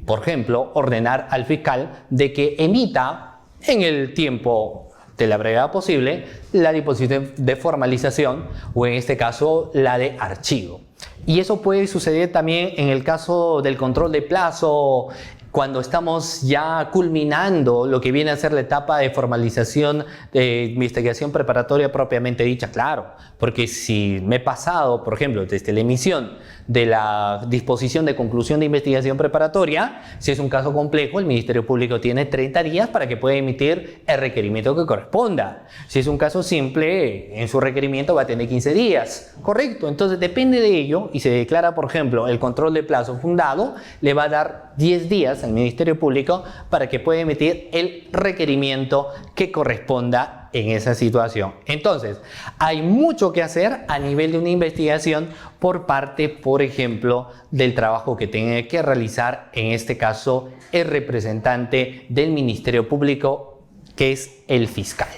por ejemplo, ordenar al fiscal de que emita en el tiempo de la brevedad posible la disposición de formalización o en este caso la de archivo. Y eso puede suceder también en el caso del control de plazo, cuando estamos ya culminando lo que viene a ser la etapa de formalización de investigación preparatoria propiamente dicha, claro, porque si me he pasado, por ejemplo, desde la emisión de la disposición de conclusión de investigación preparatoria, si es un caso complejo, el Ministerio Público tiene 30 días para que pueda emitir el requerimiento que corresponda. Si es un caso simple, en su requerimiento va a tener 15 días, ¿correcto? Entonces depende de ello y se declara, por ejemplo, el control de plazo fundado, le va a dar 10 días al Ministerio Público para que pueda emitir el requerimiento que corresponda en esa situación. Entonces, hay mucho que hacer a nivel de una investigación por parte, por ejemplo, del trabajo que tenga que realizar, en este caso, el representante del Ministerio Público, que es el fiscal.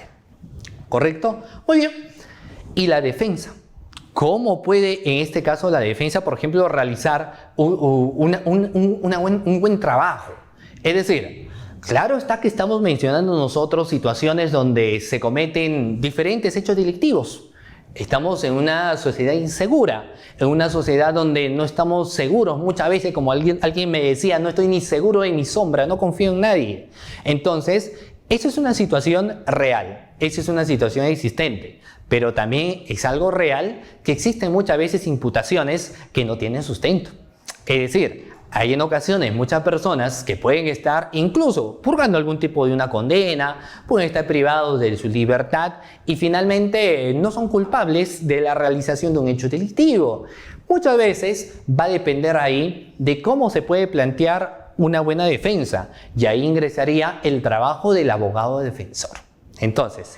¿Correcto? Muy bien. Y la defensa. ¿Cómo puede, en este caso, la defensa, por ejemplo, realizar un buen trabajo? Es decir, claro está que estamos mencionando nosotros situaciones donde se cometen diferentes hechos delictivos. Estamos en una sociedad insegura, en una sociedad donde no estamos seguros. Muchas veces, como alguien me decía, no estoy ni seguro de mi sombra, no confío en nadie. Entonces, eso es una situación real, esa es una situación existente. Pero también es algo real que existen muchas veces imputaciones que no tienen sustento. Es decir, hay en ocasiones muchas personas que pueden estar incluso purgando algún tipo de una condena, pueden estar privados de su libertad y finalmente no son culpables de la realización de un hecho delictivo. Muchas veces va a depender ahí de cómo se puede plantear una buena defensa y ahí ingresaría el trabajo del abogado defensor. Entonces,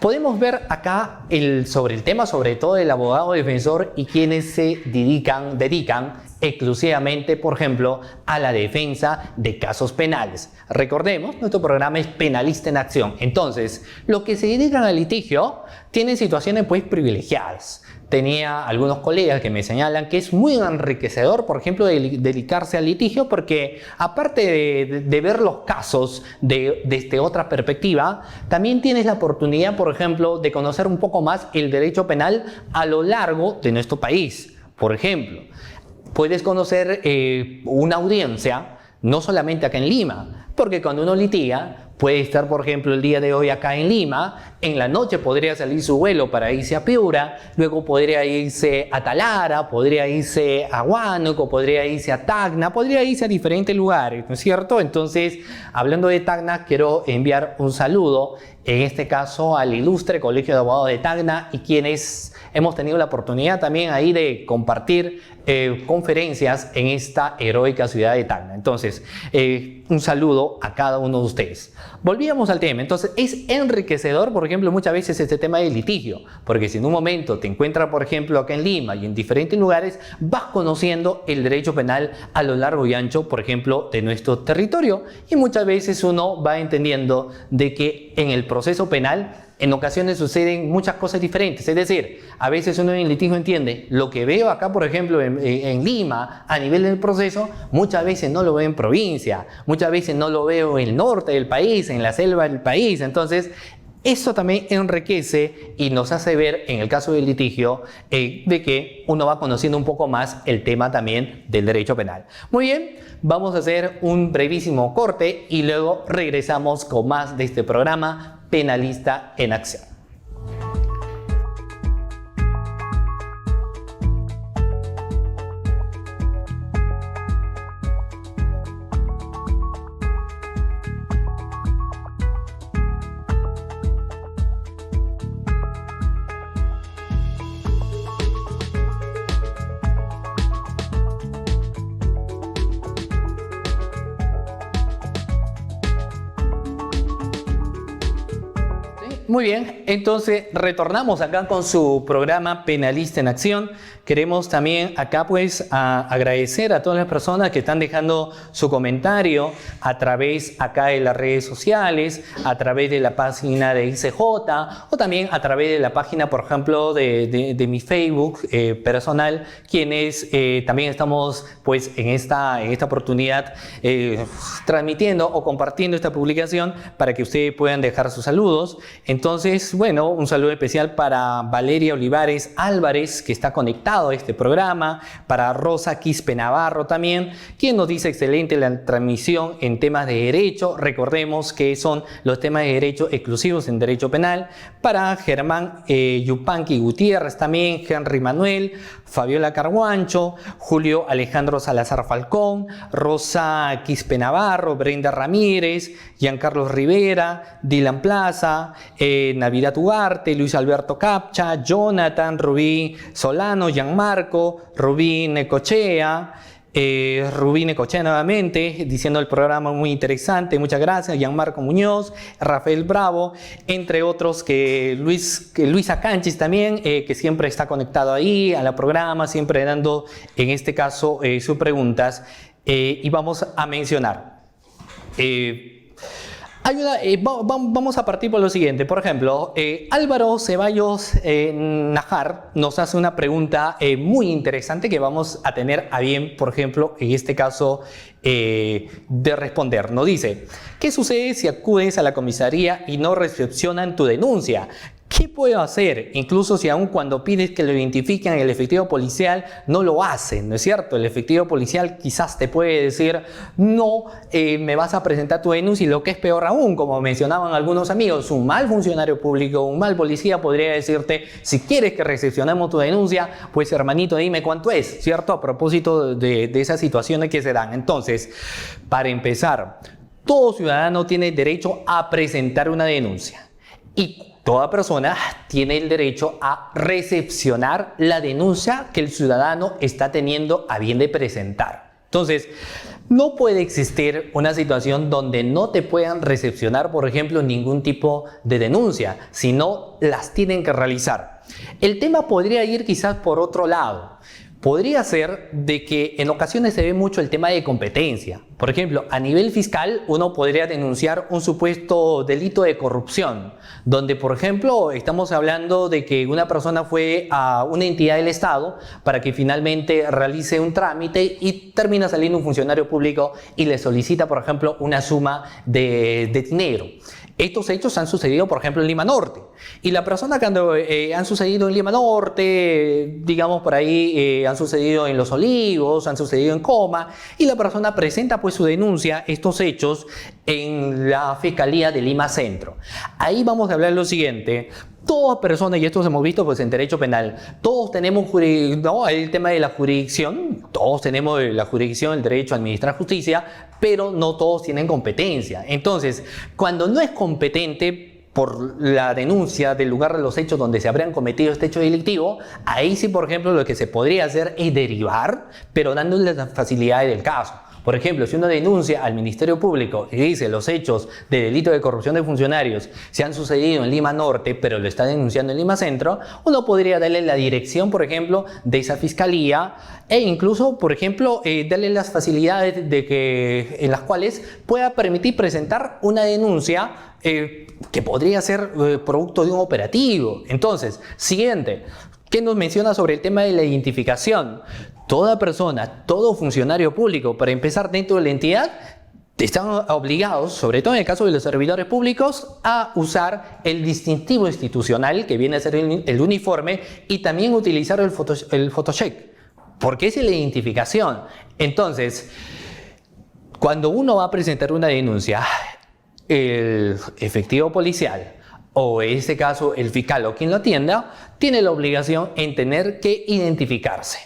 podemos ver acá sobre el tema, sobre todo del abogado defensor y quienes se dedican exclusivamente, por ejemplo, a la defensa de casos penales. Recordemos, nuestro programa es Penalista en Acción. Entonces, los que se dedican al litigio tienen situaciones pues privilegiadas. Tenía algunos colegas que me señalan que es muy enriquecedor, por ejemplo, dedicarse al litigio, porque aparte de ver los casos desde otra perspectiva, también tienes la oportunidad, por ejemplo, de conocer un poco más el derecho penal a lo largo de nuestro país. Por ejemplo, puedes conocer una audiencia no solamente acá en Lima, porque cuando uno litiga, puede estar, por ejemplo, el día de hoy acá en Lima, en la noche podría salir su vuelo para irse a Piura, luego podría irse a Talara, podría irse a Huánuco, podría irse a Tacna, podría irse a diferentes lugares, ¿no es cierto? Entonces, hablando de Tacna, quiero enviar un saludo, en este caso al ilustre Colegio de Abogados de Tacna, y quienes hemos tenido la oportunidad también ahí de compartir conferencias en esta heroica ciudad de Tacna. Entonces, un saludo a cada uno de ustedes. Volvíamos al tema. Entonces, es enriquecedor, por ejemplo, muchas veces este tema del litigio, porque si en un momento te encuentras, por ejemplo, acá en Lima y en diferentes lugares, vas conociendo el derecho penal a lo largo y ancho, por ejemplo, de nuestro territorio, y muchas veces uno va entendiendo de que en el proceso penal en ocasiones suceden muchas cosas diferentes. Es decir, a veces uno en el litigio entiende lo que veo acá, por ejemplo, en Lima, a nivel del proceso, muchas veces no lo veo en provincia, muchas veces no lo veo en el norte del país, en la selva del país. Entonces, eso también enriquece y nos hace ver, en el caso del litigio, de que uno va conociendo un poco más el tema también del derecho penal. Muy bien, vamos a hacer un brevísimo corte y luego regresamos con más de este programa Penalista en Acción. Muy bien, entonces retornamos acá con su programa Penalista en Acción. Queremos también acá pues agradecer a todas las personas que están dejando su comentario a través acá de las redes sociales, a través de la página de ICJ o también a través de la página, por ejemplo, de mi Facebook personal, quienes también estamos pues en esta oportunidad transmitiendo o compartiendo esta publicación para que ustedes puedan dejar sus saludos. Entonces, bueno, un saludo especial para Valeria Olivares Álvarez, que está conectada a este programa, para Rosa Quispe Navarro también, quien nos dice excelente la transmisión en temas de derecho. Recordemos que son los temas de derecho exclusivos en derecho penal. Para Germán Yupanqui Gutiérrez también, Henry Manuel, Fabiola Carguancho, Julio Alejandro Salazar Falcón, Rosa Quispe Navarro, Brenda Ramírez, Giancarlos Rivera, Dylan Plaza, Navidad Ugarte, Luis Alberto Capcha, Jonathan, Rubí Solano, Gianmarco, Rubí Necochea, nuevamente, diciendo el programa muy interesante, muchas gracias, Gianmarco Muñoz, Rafael Bravo, entre otros, que Luisa Canchis también, que siempre está conectado ahí a la programa, siempre dando, en este caso, sus preguntas, y vamos a mencionar. Vamos a partir por lo siguiente. Por ejemplo, Álvaro Ceballos Najar nos hace una pregunta muy interesante que vamos a tener a bien, por ejemplo, en este caso, de responder. Nos dice: ¿qué sucede si acudes a la comisaría y no recepcionan tu denuncia? ¿Qué puedo hacer? Incluso si aún cuando pides que lo identifiquen el efectivo policial no lo hacen, ¿no es cierto? El efectivo policial quizás te puede decir: no, me vas a presentar tu denuncia, y lo que es peor aún, como mencionaban algunos amigos, un mal funcionario público, un mal policía podría decirte: si quieres que recepcionemos tu denuncia, pues hermanito, dime cuánto es, ¿cierto? A propósito de esas situaciones que se dan. Entonces, para empezar, todo ciudadano tiene derecho a presentar una denuncia y toda persona tiene el derecho a recepcionar la denuncia que el ciudadano está teniendo a bien de presentar. Entonces, no puede existir una situación donde no te puedan recepcionar, por ejemplo, ningún tipo de denuncia, sino las tienen que realizar. El tema podría ir quizás por otro lado. podría ser de que en ocasiones se ve mucho el tema de competencia. Por ejemplo, a nivel fiscal uno podría denunciar un supuesto delito de corrupción, donde por ejemplo estamos hablando de que una persona fue a una entidad del Estado para que finalmente realice un trámite y termina saliendo un funcionario público y le solicita por ejemplo una suma de dinero. Estos hechos han sucedido, por ejemplo, en Lima Norte. Y la persona cuando han sucedido en Lima Norte, digamos por ahí, han sucedido en Los Olivos, han sucedido en Coma, y la persona presenta pues su denuncia, estos hechos, en la Fiscalía de Lima Centro. Ahí vamos a hablar lo siguiente. Toda persona, y esto hemos visto pues en derecho penal, todos tenemos ¿no? el tema de la jurisdicción, todos tenemos la jurisdicción, el derecho a administrar justicia, pero no todos tienen competencia. Entonces, cuando no es competente por la denuncia del lugar de los hechos donde se habrían cometido este hecho delictivo, ahí sí, por ejemplo, lo que se podría hacer es derivar, pero dándole las facilidades del caso. Por ejemplo, si uno denuncia al Ministerio Público y dice los hechos de delito de corrupción de funcionarios se han sucedido en Lima Norte, pero lo está denunciando en Lima Centro, uno podría darle la dirección, por ejemplo, de esa fiscalía e incluso, por ejemplo, darle las facilidades en las cuales pueda permitir presentar una denuncia que podría ser producto de un operativo. Entonces, siguiente. ¿Qué nos menciona sobre el tema de la identificación? Toda persona, todo funcionario público, para empezar dentro de la entidad, están obligados, sobre todo en el caso de los servidores públicos, a usar el distintivo institucional, que viene a ser el uniforme, y también utilizar el photocheck, porque es la identificación. Entonces, cuando uno va a presentar una denuncia, el efectivo policial, o en este caso el fiscal o quien lo atienda, tiene la obligación en tener que identificarse.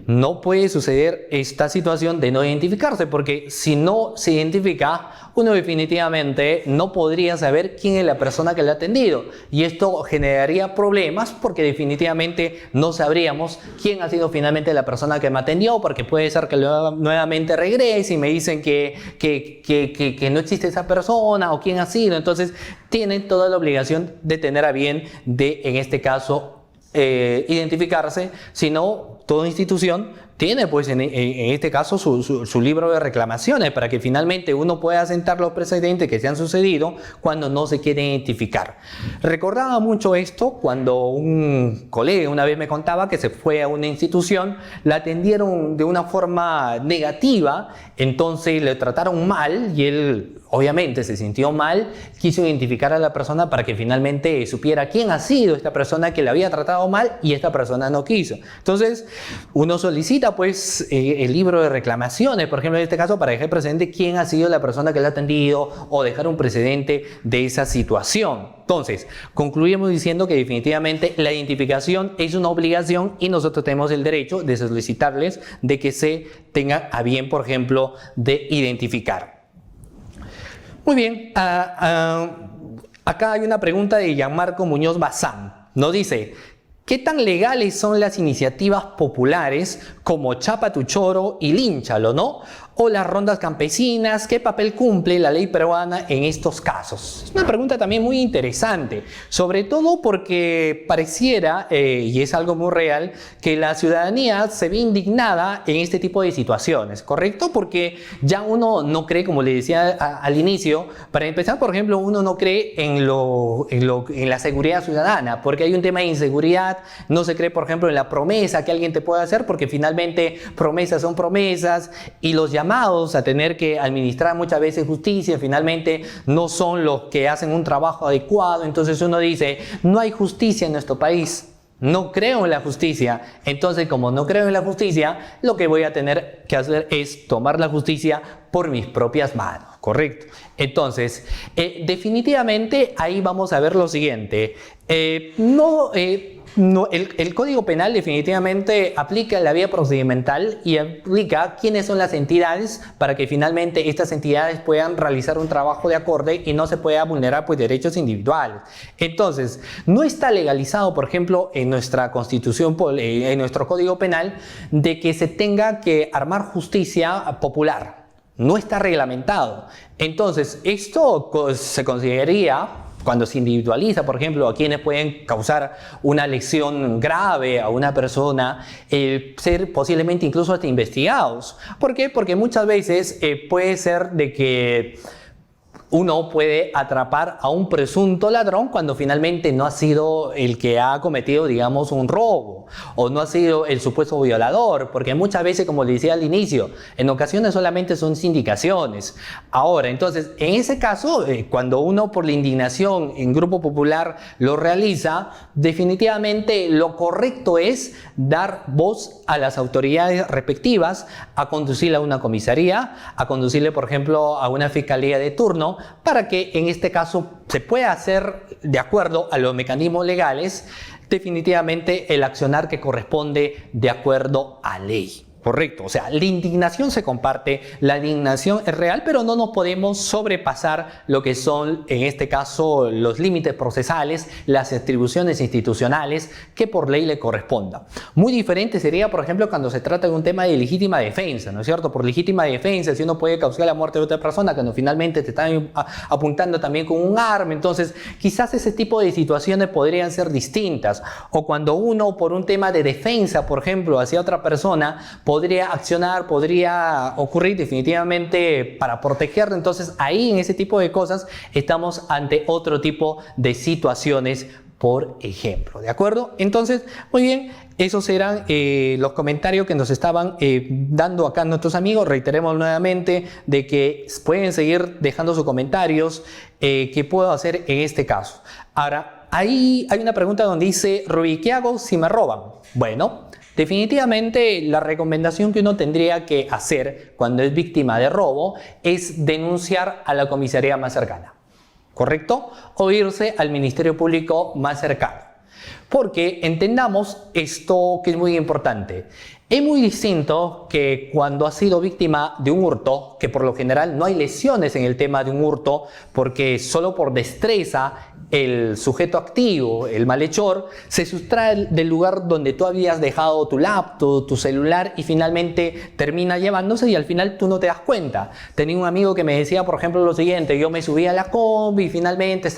No puede suceder esta situación de no identificarse, porque si no se identifica, uno definitivamente no podría saber quién es la persona que le ha atendido. Y esto generaría problemas porque definitivamente no sabríamos quién ha sido finalmente la persona que me atendió, porque puede ser que nuevamente regrese y me dicen que no existe esa persona o quién ha sido. Entonces tienen toda la obligación de tener a bien de, en este caso, identificarse. Si no, toda institución tiene pues en este caso su libro de reclamaciones para que finalmente uno pueda sentar los precedentes que se han sucedido cuando no se quiere identificar. Recordaba mucho esto cuando un colega una vez me contaba que se fue a una institución, la atendieron de una forma negativa, entonces le trataron mal y él obviamente se sintió mal, quiso identificar a la persona para que finalmente supiera quién ha sido esta persona que le había tratado mal y esta persona no quiso. Entonces uno solicita pues el libro de reclamaciones, por ejemplo en este caso, para dejar presente quién ha sido la persona que le ha atendido o dejar un precedente de esa situación. Entonces, concluimos diciendo que definitivamente la identificación es una obligación y nosotros tenemos el derecho de solicitarles de que se tenga a bien, por ejemplo, de identificar. Muy bien, acá hay una pregunta de Gianmarco Muñoz Bazán. Nos dice: ¿qué tan legales son las iniciativas populares como Chapa tu Choro y Línchalo, no? O las rondas campesinas, ¿qué papel cumple la ley peruana en estos casos? Es una pregunta también muy interesante, sobre todo porque pareciera, y es algo muy real, que la ciudadanía se ve indignada en este tipo de situaciones, ¿correcto? Porque ya uno no cree, como le decía al inicio, para empezar, por ejemplo, uno no cree en la seguridad ciudadana, porque hay un tema de inseguridad, no se cree, por ejemplo, en la promesa que alguien te puede hacer, porque finalmente promesas son promesas y los llamados a tener que administrar muchas veces justicia finalmente no son los que hacen un trabajo adecuado. Entonces uno dice: no hay justicia en nuestro país, no creo en la justicia. Entonces, como no creo en la justicia, lo que voy a tener que hacer es tomar la justicia por mis propias manos, ¿correcto? Entonces, definitivamente ahí vamos a ver lo siguiente. El Código Penal definitivamente aplica la vía procedimental y aplica quiénes son las entidades para que finalmente estas entidades puedan realizar un trabajo de acorde y no se pueda vulnerar pues derechos individuales. Entonces, no está legalizado, por ejemplo, en nuestra Constitución, en nuestro Código Penal, de que se tenga que armar justicia popular. No está reglamentado. Entonces, esto se consideraría cuando se individualiza, por ejemplo, a quienes pueden causar una lesión grave a una persona, ser posiblemente incluso hasta investigados. ¿Por qué? Porque muchas veces puede ser de que uno puede atrapar a un presunto ladrón cuando finalmente no ha sido el que ha cometido, digamos, un robo, o no ha sido el supuesto violador, porque muchas veces, como le decía al inicio, en ocasiones solamente son indicaciones. Ahora, entonces, en ese caso, cuando uno por la indignación en Grupo Popular lo realiza, definitivamente lo correcto es dar voz a las autoridades respectivas, a conducirle a una comisaría, a conducirle, por ejemplo, a una fiscalía de turno, para que en este caso se pueda hacer, de acuerdo a los mecanismos legales, definitivamente el accionar que corresponde de acuerdo a ley. Correcto, o sea, la indignación se comparte, la indignación es real, pero no nos podemos sobrepasar lo que son, en este caso, los límites procesales, las atribuciones institucionales que por ley le corresponda. Muy diferente sería, por ejemplo, cuando se trata de un tema de legítima defensa, ¿no es cierto? Por legítima defensa, si uno puede causar la muerte de otra persona, cuando finalmente te están apuntando también con un arma, entonces quizás ese tipo de situaciones podrían ser distintas. O cuando uno, por un tema de defensa, por ejemplo, hacia otra persona, podría accionar, podría ocurrir definitivamente para protegerlo. Entonces ahí en ese tipo de cosas estamos ante otro tipo de situaciones, por ejemplo, ¿de acuerdo? Entonces, muy bien, esos eran los comentarios que nos estaban dando acá nuestros amigos. Reiteremos nuevamente de que pueden seguir dejando sus comentarios. ¿Qué puedo hacer en este caso? Ahora, ahí hay una pregunta donde dice, Rubí, ¿qué hago si me roban? Bueno, definitivamente la recomendación que uno tendría que hacer cuando es víctima de robo es denunciar a la comisaría más cercana, ¿correcto? O irse al Ministerio Público más cercano. Porque entendamos esto que es muy importante. Es muy distinto que cuando has sido víctima de un hurto, que por lo general no hay lesiones en el tema de un hurto, porque solo por destreza el sujeto activo, el malhechor, se sustrae del lugar donde tú habías dejado tu laptop, tu celular, y finalmente termina llevándose y al final tú no te das cuenta. Tenía un amigo que me decía, por ejemplo, lo siguiente: yo me subí a la combi y finalmente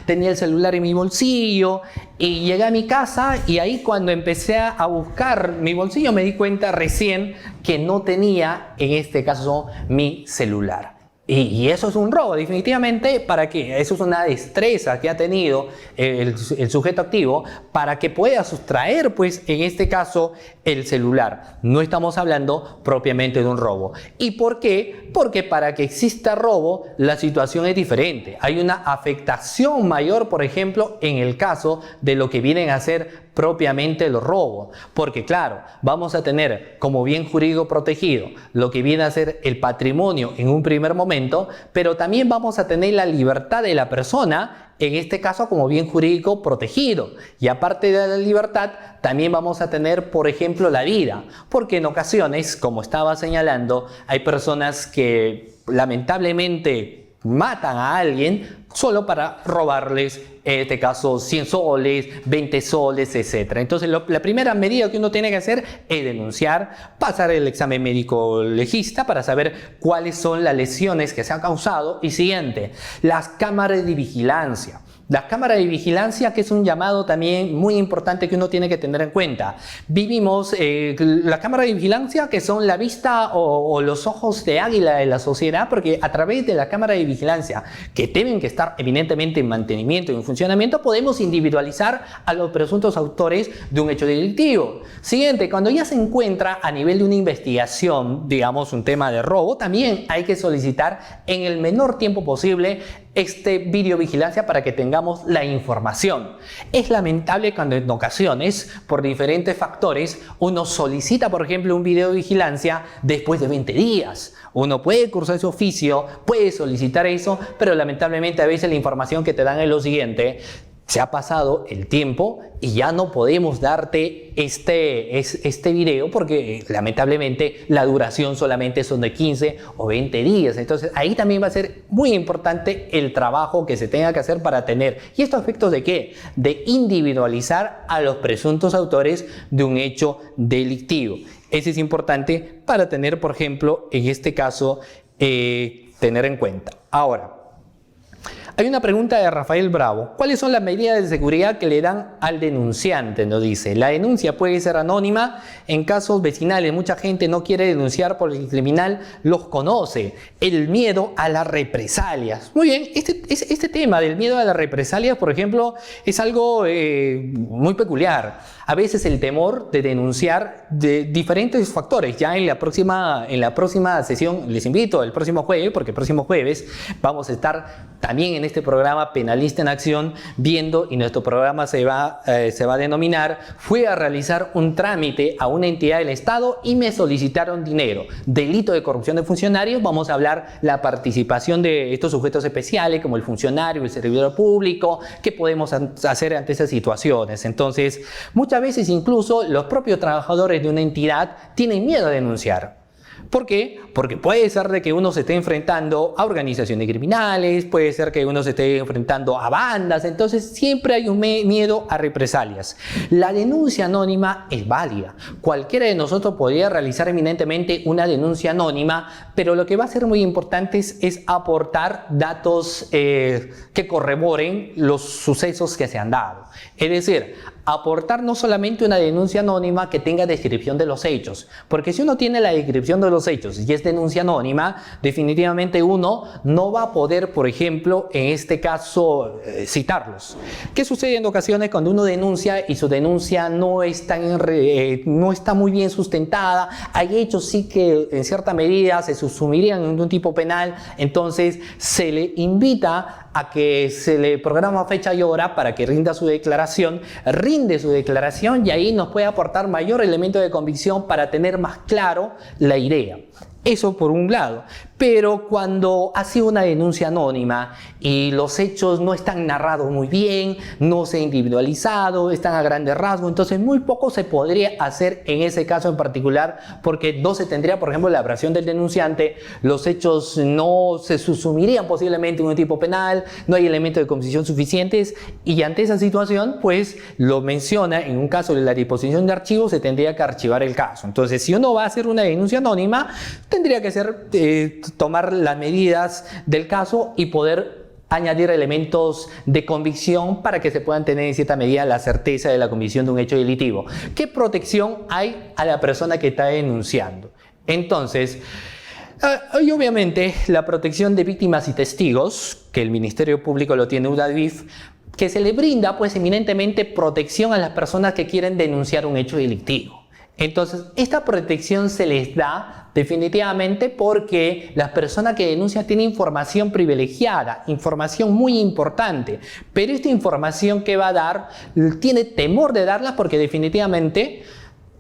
tenía el celular en mi bolsillo y llegué a mi casa, y ahí cuando empecé a buscar mi bolsillo me di cuenta recién que no tenía, en este caso, mi celular. Y eso es un robo, definitivamente. ¿Para qué? Eso es una destreza que ha tenido el sujeto activo para que pueda sustraer, pues, en este caso, el celular. No estamos hablando propiamente de un robo. ¿Y por qué? Porque para que exista robo, la situación es diferente. Hay una afectación mayor, por ejemplo, en el caso de lo que vienen a ser propiamente los robos, porque claro, vamos a tener como bien jurídico protegido lo que viene a ser el patrimonio en un primer momento, pero también vamos a tener la libertad de la persona, en este caso como bien jurídico protegido, y aparte de la libertad también vamos a tener, por ejemplo, la vida, porque en ocasiones, como estaba señalando, hay personas que lamentablemente matan a alguien solo para robarles, en este caso, 100 soles, 20 soles, etc. Entonces, la primera medida que uno tiene que hacer es denunciar, pasar el examen médico legista para saber cuáles son las lesiones que se han causado. Y siguiente, las cámaras de vigilancia. Las cámaras de vigilancia, que es un llamado también muy importante que uno tiene que tener en cuenta. Vivimos las cámaras de vigilancia, que son la vista o los ojos de águila de la sociedad, porque a través de la cámara de vigilancia, que deben que estar evidentemente en mantenimiento y en funcionamiento, podemos individualizar a los presuntos autores de un hecho delictivo. Siguiente, cuando ya se encuentra a nivel de una investigación, digamos un tema de robo, también hay que solicitar en el menor tiempo posible videovigilancia para que tengamos la información. Es lamentable cuando en ocasiones, por diferentes factores, uno solicita, por ejemplo, un videovigilancia después de 20 días. Uno puede cursar ese oficio, puede solicitar eso, pero lamentablemente a veces la información que te dan es lo siguiente: se ha pasado el tiempo y ya no podemos darte este video porque lamentablemente la duración solamente son de 15 o 20 días. Entonces ahí también va a ser muy importante el trabajo que se tenga que hacer para tener. ¿Y estos efectos de qué? De individualizar a los presuntos autores de un hecho delictivo. Ese es importante para tener, por ejemplo, en este caso, tener en cuenta. Ahora, Hay una pregunta de Rafael Bravo. ¿Cuáles son las medidas de seguridad que le dan al denunciante? Nos dice, la denuncia puede ser anónima en casos vecinales. Mucha gente no quiere denunciar porque el criminal los conoce. El miedo a las represalias. Muy bien, este tema del miedo a las represalias, por ejemplo, es algo muy peculiar. A veces el temor de denunciar de diferentes factores. Ya en la próxima sesión, les invito el próximo jueves, porque el próximo jueves vamos a estar también en este programa Penalista en Acción viendo, y nuestro programa se va a denominar "Fui a realizar un trámite a una entidad del Estado y me solicitaron dinero". Delito de corrupción de funcionarios. Vamos a hablar la participación de estos sujetos especiales como el funcionario, el servidor público, qué podemos hacer ante esas situaciones. Entonces, muchas veces incluso los propios trabajadores de una entidad tienen miedo a denunciar. ¿Por qué? Porque puede ser de que uno se esté enfrentando a organizaciones criminales, puede ser que uno se esté enfrentando a bandas, entonces siempre hay un miedo a represalias. La denuncia anónima es válida. Cualquiera de nosotros podría realizar eminentemente una denuncia anónima, pero lo que va a ser muy importante es aportar datos que corroboren los sucesos que se han dado. Es decir, aportar no solamente una denuncia anónima que tenga descripción de los hechos, porque si uno tiene la descripción de los hechos y es denuncia anónima, definitivamente uno no va a poder, por ejemplo, en este caso, citarlos. ¿Qué sucede en ocasiones cuando uno denuncia y su denuncia no está muy bien sustentada? Hay hechos sí que en cierta medida se subsumirían en un tipo penal, entonces se le invita a que se le programa fecha y hora para que rinda su declaración, rinde su declaración y ahí nos puede aportar mayor elemento de convicción para tener más claro la idea. Eso por un lado. Pero cuando ha sido una denuncia anónima y los hechos no están narrados muy bien, no se ha individualizado, están a grandes rasgos, entonces muy poco se podría hacer en ese caso en particular, porque no se tendría, por ejemplo, la versión del denunciante, los hechos no se subsumirían posiblemente en un tipo penal, no hay elementos de convicción suficientes, y ante esa situación, pues lo menciona, en un caso de la disposición de archivos, se tendría que archivar el caso. Entonces, si uno va a hacer una denuncia anónima, tendría que ser tomar las medidas del caso y poder añadir elementos de convicción para que se puedan tener en cierta medida la certeza de la comisión de un hecho delictivo. ¿Qué protección hay a la persona que está denunciando? Entonces, y obviamente la protección de víctimas y testigos, que el Ministerio Público lo tiene UDAVIF, que se le brinda pues eminentemente protección a las personas que quieren denunciar un hecho delictivo. Entonces, esta protección se les da definitivamente porque las personas que denuncian tienen información privilegiada, información muy importante, pero esta información que va a dar, tiene temor de darla porque definitivamente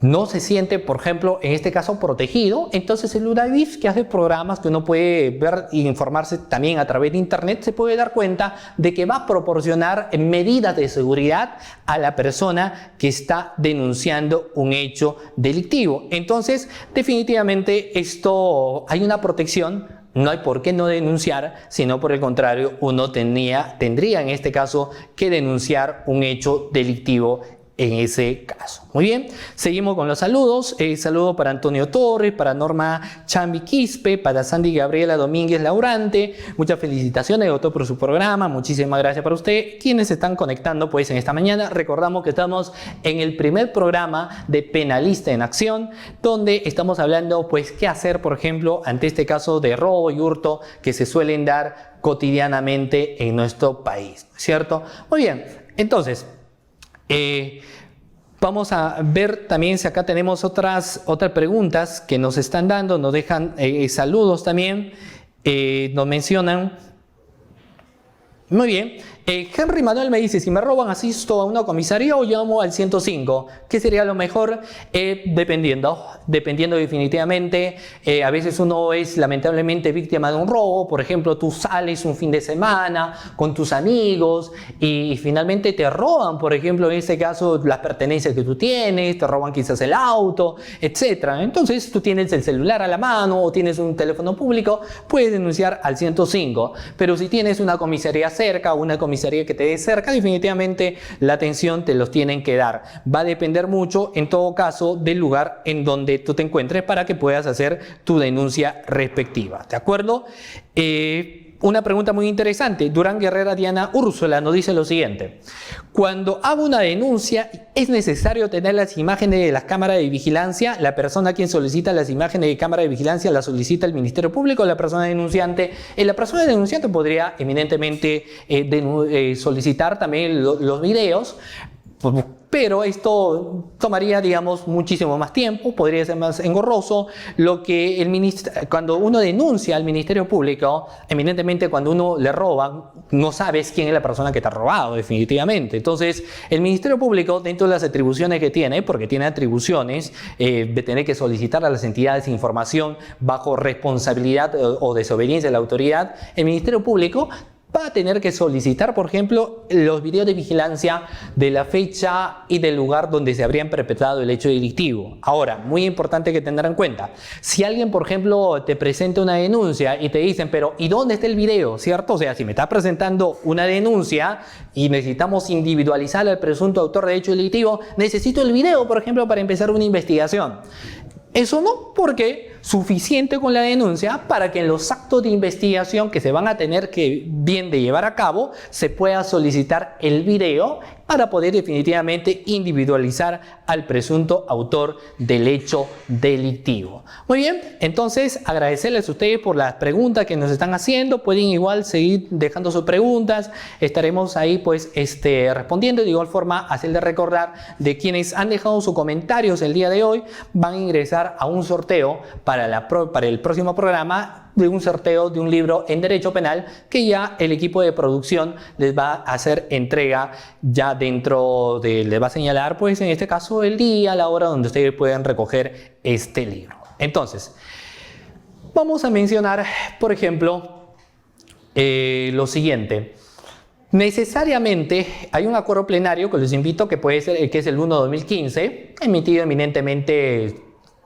no se siente, por ejemplo, en este caso protegido. Entonces el UDAVIF, que hace programas que uno puede ver e informarse también a través de internet, se puede dar cuenta de que va a proporcionar medidas de seguridad a la persona que está denunciando un hecho delictivo. Entonces, definitivamente esto, hay una protección. No hay por qué no denunciar, sino por el contrario, uno tendría en este caso que denunciar un hecho delictivo en ese caso. Muy bien, seguimos con los saludos. Saludo para Antonio Torres, para Norma Chambi Quispe, para Sandy Gabriela Domínguez Laurante. Muchas felicitaciones, doctor, por su programa. Muchísimas gracias para usted. Quienes se están conectando pues en esta mañana, recordamos que estamos en el primer programa de Penalista en Acción, donde estamos hablando pues qué hacer, por ejemplo, ante este caso de robo y hurto que se suelen dar cotidianamente en nuestro país, ¿cierto? Muy bien, entonces, vamos a ver también si acá tenemos otras preguntas que nos están dando, nos dejan saludos también, nos mencionan. Muy bien, Henry Manuel me dice, si me roban, ¿asisto a una comisaría o llamo al 105? ¿Qué sería lo mejor? Dependiendo definitivamente. A veces uno es lamentablemente víctima de un robo. Por ejemplo, tú sales un fin de semana con tus amigos y finalmente te roban, por ejemplo, en este caso, las pertenencias que tú tienes, te roban quizás el auto, etc. Entonces, tú tienes el celular a la mano o tienes un teléfono público, puedes denunciar al 105. Pero si tienes una comisaría cerca, una comisaría que te dé cerca, definitivamente la atención te los tienen que dar. Va a depender mucho, en todo caso, del lugar en donde tú te encuentres para que puedas hacer tu denuncia respectiva. ¿De acuerdo? una pregunta muy interesante. Durán Guerrera Diana Úrsula nos dice lo siguiente. Cuando hago una denuncia, ¿es necesario tener las imágenes de las cámaras de vigilancia? ¿La persona quien solicita las imágenes de cámara de vigilancia las solicita el Ministerio Público o la persona denunciante? La persona denunciante podría eminentemente solicitar también los videos, pero esto tomaría, digamos, muchísimo más tiempo, podría ser más engorroso. Cuando uno denuncia al Ministerio Público, eminentemente cuando uno le roba, no sabes quién es la persona que te ha robado, definitivamente. Entonces, el Ministerio Público, dentro de las atribuciones que tiene, porque tiene atribuciones de tener que solicitar a las entidades información bajo responsabilidad o desobediencia de la autoridad, el Ministerio Público va a tener que solicitar, por ejemplo, los videos de vigilancia de la fecha y del lugar donde se habrían perpetrado el hecho delictivo. Ahora, muy importante que tener en cuenta, si alguien, por ejemplo, te presenta una denuncia y te dicen, pero ¿y dónde está el video? ¿Cierto? O sea, si me está presentando una denuncia y necesitamos individualizar al presunto autor de hecho delictivo, necesito el video, por ejemplo, para empezar una investigación. Eso no, porque suficiente con la denuncia para que en los actos de investigación que se van a tener que bien de llevar a cabo se pueda solicitar el video para poder definitivamente individualizar al presunto autor del hecho delictivo. Muy bien, entonces agradecerles a ustedes por las preguntas que nos están haciendo. Pueden igual seguir dejando sus preguntas, estaremos ahí pues respondiendo. De igual forma, hacerles recordar de quienes han dejado sus comentarios el día de hoy van a ingresar a un sorteo para el próximo programa, de un sorteo de un libro en Derecho Penal que ya el equipo de producción les va a hacer entrega ya dentro de, les va a señalar pues en este caso el día, la hora donde ustedes pueden recoger este libro. Entonces, vamos a mencionar, por ejemplo, lo siguiente. Necesariamente hay un acuerdo plenario que les invito, que puede ser, que es el 1/2015, emitido eminentemente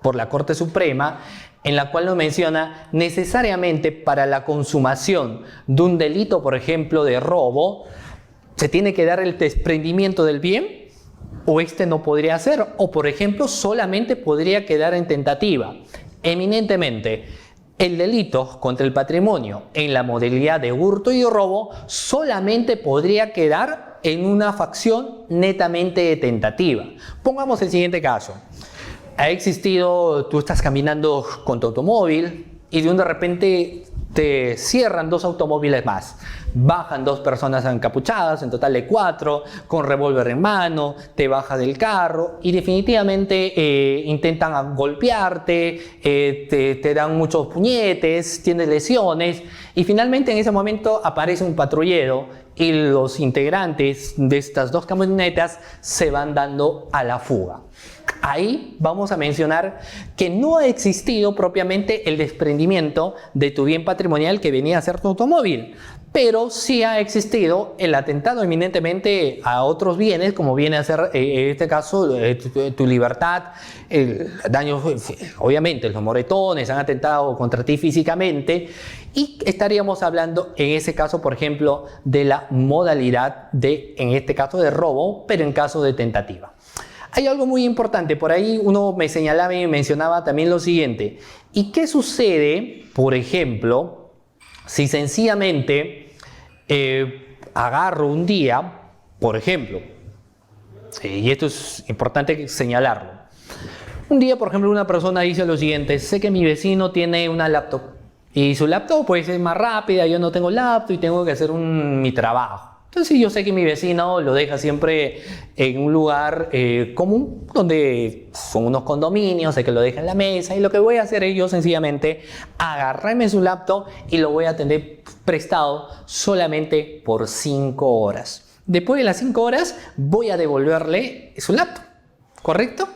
por la Corte Suprema, en la cual nos menciona necesariamente para la consumación de un delito, por ejemplo, de robo, se tiene que dar el desprendimiento del bien, o no podría ser, o por ejemplo, solamente podría quedar en tentativa. Eminentemente, el delito contra el patrimonio en la modalidad de hurto y robo solamente podría quedar en una facción netamente de tentativa. Pongamos el siguiente caso. Ha existido, tú estás caminando con tu automóvil y de repente te cierran dos automóviles más. Bajan dos personas encapuchadas, en total de 4, con revólver en mano, te bajas del carro y definitivamente intentan golpearte, te dan muchos puñetes, tienes lesiones y finalmente en ese momento aparece un patrullero y los integrantes de estas dos camionetas se van dando a la fuga. Ahí vamos a mencionar que no ha existido propiamente el desprendimiento de tu bien patrimonial que venía a ser tu automóvil, pero sí ha existido el atentado eminentemente a otros bienes, como viene a ser en este caso tu libertad, el daño, obviamente los moretones han atentado contra ti físicamente, y estaríamos hablando en ese caso, por ejemplo, de la modalidad de, en este caso de robo, pero en caso de tentativa. Hay algo muy importante, por ahí uno me señalaba y mencionaba también lo siguiente. ¿Y qué sucede, por ejemplo, si sencillamente agarro un día, por ejemplo, y esto es importante señalarlo, un día, por ejemplo, una persona dice lo siguiente: sé que mi vecino tiene una laptop y su laptop pues es más rápida, yo no tengo laptop y tengo que hacer mi trabajo. Entonces yo sé que mi vecino lo deja siempre en un lugar común, donde son unos condominios, sé que lo deja en la mesa, y lo que voy a hacer es yo sencillamente agarrarme su laptop y lo voy a tener prestado solamente por 5 horas. Después de las 5 horas voy a devolverle su laptop, ¿correcto?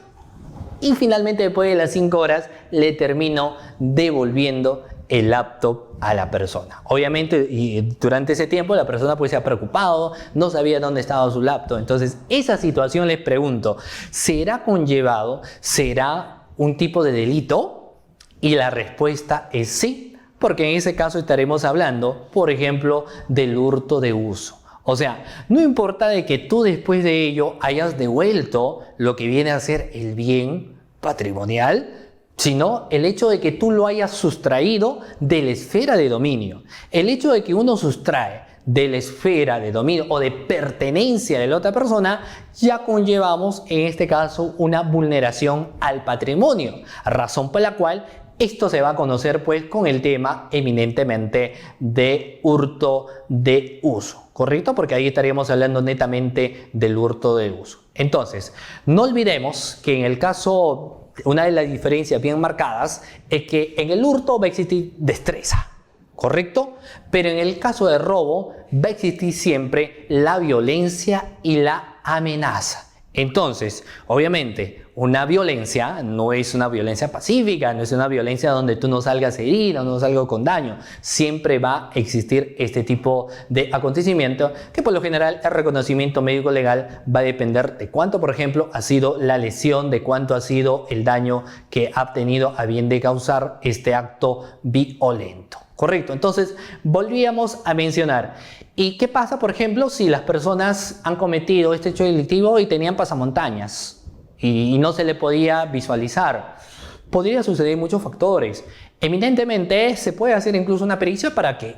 Y finalmente después de las 5 horas le termino devolviendo el laptop a la persona. Obviamente, y durante ese tiempo la persona pues se ha preocupado, no sabía dónde estaba su laptop. Entonces, esa situación, les pregunto, ¿será conllevado? ¿Será un tipo de delito? Y la respuesta es sí, porque en ese caso estaremos hablando, por ejemplo, del hurto de uso. O sea, no importa de que tú después de ello hayas devuelto lo que viene a ser el bien patrimonial, sino el hecho de que tú lo hayas sustraído de la esfera de dominio. El hecho de que uno sustrae de la esfera de dominio o de pertenencia de la otra persona, ya conllevamos en este caso una vulneración al patrimonio, razón por la cual esto se va a conocer pues con el tema eminentemente de hurto de uso, ¿correcto? Porque ahí estaríamos hablando netamente del hurto de uso. Entonces, no olvidemos que en el caso, una de las diferencias bien marcadas es que en el hurto va a existir destreza, ¿correcto? Pero en el caso de robo va a existir siempre la violencia y la amenaza. Entonces, obviamente, una violencia no es una violencia pacífica, no es una violencia donde tú no salgas herido, no salgas con daño. Siempre va a existir este tipo de acontecimiento que por lo general el reconocimiento médico legal va a depender de cuánto, por ejemplo, ha sido la lesión, de cuánto ha sido el daño que ha tenido a bien de causar este acto violento. Correcto, entonces volvíamos a mencionar. ¿Y qué pasa, por ejemplo, si las personas han cometido este hecho delictivo y tenían pasamontañas y no se le podía visualizar? Podría suceder muchos factores. Eminentemente se puede hacer incluso una pericia para que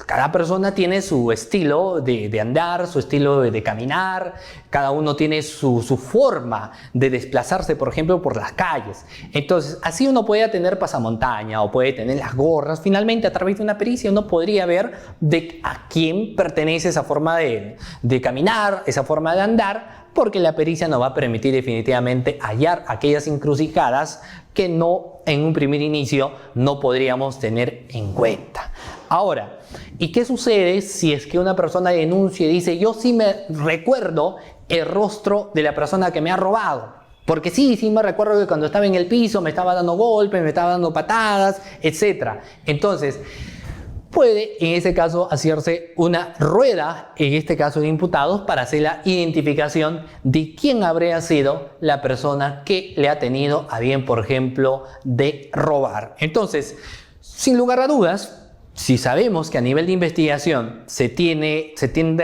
cada persona tiene su estilo de andar, su estilo de caminar, cada uno tiene su forma de desplazarse, por ejemplo, por las calles. Entonces, así uno puede tener pasamontaña o puede tener las gorras. Finalmente, a través de una pericia uno podría ver a quién pertenece esa forma de caminar, esa forma de andar, porque la pericia nos va a permitir definitivamente hallar aquellas encrucijadas que en un primer inicio no podríamos tener en cuenta. Ahora, ¿y qué sucede si es que una persona denuncia y dice: yo sí me recuerdo el rostro de la persona que me ha robado? Porque sí me recuerdo que cuando estaba en el piso me estaba dando golpes, me estaba dando patadas, etc. Entonces, puede en ese caso hacerse una rueda, en este caso de imputados, para hacer la identificación de quién habría sido la persona que le ha tenido a bien, por ejemplo, de robar. Entonces, sin lugar a dudas, si sabemos que a nivel de investigación se tiende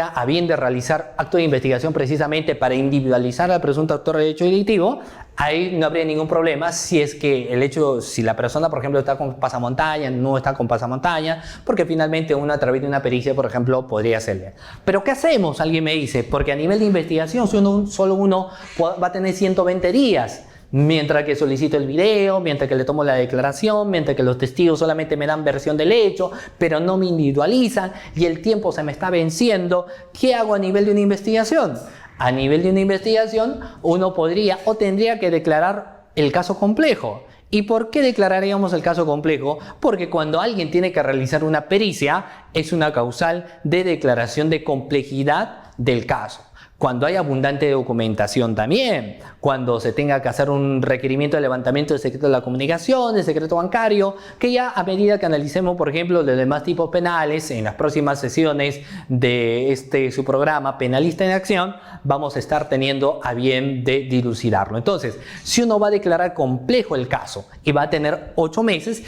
a bien de realizar actos de investigación precisamente para individualizar al presunto autor del hecho delictivo, ahí no habría ningún problema si es que si la persona, por ejemplo, está con pasamontaña, no está con pasamontaña, porque finalmente uno a través de una pericia, por ejemplo, podría hacerle. Pero ¿qué hacemos? Alguien me dice, porque a nivel de investigación solo uno va a tener 120 días. Mientras que solicito el video, mientras que le tomo la declaración, mientras que los testigos solamente me dan versión del hecho, pero no me individualizan y el tiempo se me está venciendo, ¿qué hago a nivel de una investigación? A nivel de una investigación uno podría o tendría que declarar el caso complejo. ¿Y por qué declararíamos el caso complejo? Porque cuando alguien tiene que realizar una pericia es una causal de declaración de complejidad del caso. Cuando hay abundante documentación también, cuando se tenga que hacer un requerimiento de levantamiento del secreto de la comunicación, del secreto bancario, que ya a medida que analicemos, por ejemplo, los demás tipos penales en las próximas sesiones de su programa Penalista en Acción, vamos a estar teniendo a bien de dilucidarlo. Entonces, si uno va a declarar complejo el caso y va a tener 8 meses,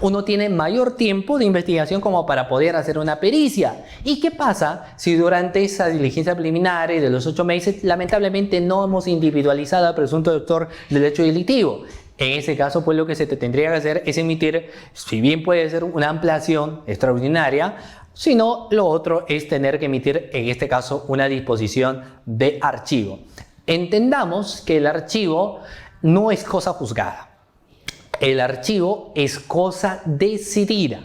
uno tiene mayor tiempo de investigación como para poder hacer una pericia. ¿Y qué pasa si durante esa diligencia preliminar de los 8 meses, lamentablemente no hemos individualizado al presunto autor del hecho delictivo? En ese caso, pues lo que se te tendría que hacer es emitir, si bien puede ser una ampliación extraordinaria, sino lo otro es tener que emitir, en este caso, una disposición de archivo. Entendamos que el archivo no es cosa juzgada. El archivo es cosa decidida.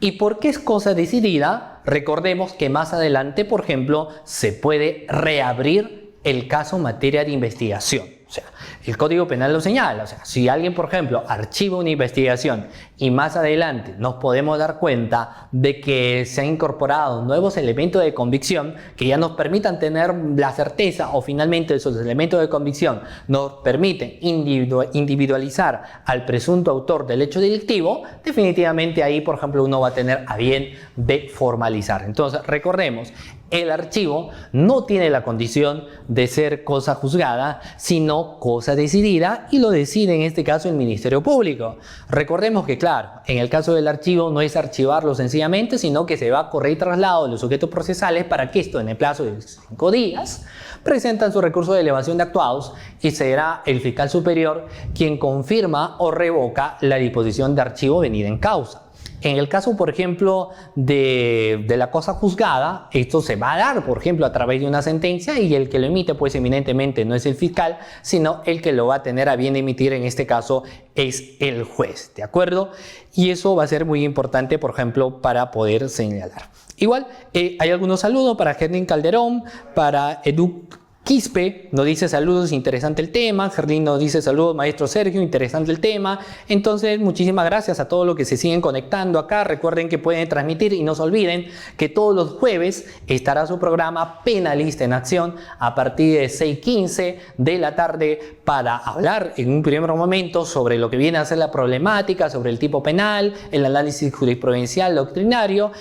¿Y por qué es cosa decidida? Recordemos que más adelante, por ejemplo, se puede reabrir el caso en materia de investigación. O sea, el Código Penal lo señala. O sea, si alguien, por ejemplo, archiva una investigación y más adelante nos podemos dar cuenta de que se han incorporado nuevos elementos de convicción que ya nos permitan tener la certeza, o finalmente esos elementos de convicción nos permiten individualizar al presunto autor del hecho delictivo, definitivamente ahí, por ejemplo, uno va a tener a bien de formalizar. Entonces, recordemos, el archivo no tiene la condición de ser cosa juzgada, sino cosa decidida, y lo decide en este caso el Ministerio Público. Recordemos que, claro, en el caso del archivo no es archivarlo sencillamente, sino que se va a correr y traslado de los sujetos procesales para que esto, en el plazo de 5 días, presentan su recurso de elevación de actuados y será el fiscal superior quien confirma o revoca la disposición de archivo venida en causa. En el caso, por ejemplo, de la cosa juzgada, esto se va a dar, por ejemplo, a través de una sentencia, y el que lo emite, pues eminentemente no es el fiscal, sino el que lo va a tener a bien emitir, en este caso, es el juez, ¿de acuerdo? Y eso va a ser muy importante, por ejemplo, para poder señalar. Igual, hay algunos saludos para Gerlín Calderón, para Edu Quispe nos dice saludos, interesante el tema. Gerlín nos dice saludos, maestro Sergio, interesante el tema. Entonces, muchísimas gracias a todos los que se siguen conectando acá. Recuerden que pueden transmitir y no se olviden que todos los jueves estará su programa Penalista en Acción a partir de 6:15 de la tarde para hablar en un primer momento sobre lo que viene a ser la problemática, sobre el tipo penal, el análisis jurisprudencial doctrinario,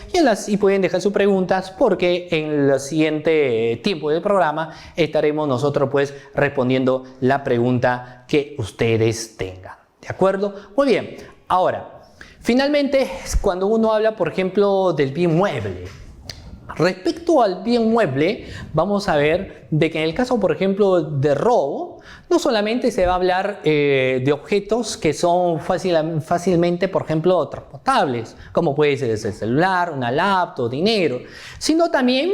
y pueden dejar sus preguntas porque en el siguiente tiempo del programa estaremos nosotros pues respondiendo la pregunta que ustedes tengan. ¿De acuerdo? Muy bien. Ahora, finalmente, cuando uno habla, por ejemplo, del bien mueble. Respecto al bien mueble, vamos a ver de que en el caso, por ejemplo, de robo, no solamente se va a hablar de objetos que son fácilmente, por ejemplo, transportables, como puede ser el celular, una laptop, dinero, sino también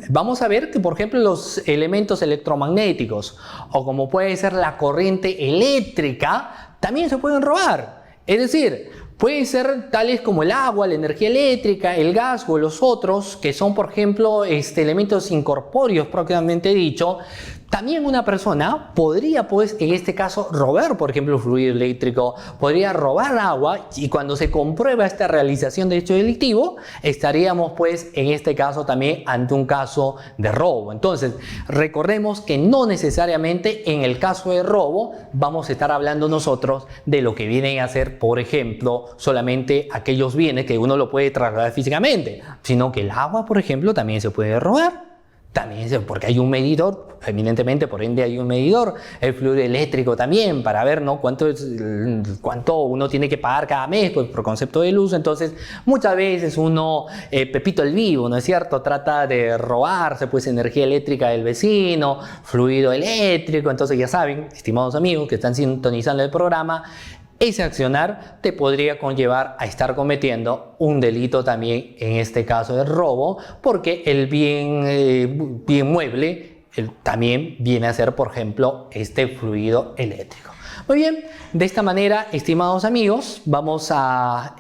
vamos a ver que, por ejemplo, los elementos electromagnéticos o como puede ser la corriente eléctrica, también se pueden robar. Es decir, pueden ser tales como el agua, la energía eléctrica, el gas o los otros, que son, por ejemplo, elementos incorpóreos propiamente dicho. También una persona podría, pues, en este caso, robar, por ejemplo, fluido eléctrico, podría robar agua, y cuando se comprueba esta realización de hecho delictivo, estaríamos, pues, en este caso también ante un caso de robo. Entonces, recordemos que no necesariamente en el caso de robo vamos a estar hablando nosotros de lo que vienen a ser, por ejemplo, solamente aquellos bienes que uno lo puede trasladar físicamente, sino que el agua, por ejemplo, también se puede robar. También porque hay un medidor, evidentemente, por ende hay un medidor, el fluido eléctrico también, para ver, ¿no?, cuánto uno tiene que pagar cada mes, pues, por concepto de luz. Entonces, muchas veces uno, Pepito el Vivo, ¿no es cierto?, trata de robarse, pues, energía eléctrica del vecino, fluido eléctrico. Entonces, ya saben, estimados amigos que están sintonizando el programa, ese accionar te podría conllevar a estar cometiendo un delito también, en este caso de robo, porque el bien mueble también viene a ser, por ejemplo, este fluido eléctrico. Muy bien, de esta manera, estimados amigos, vamos a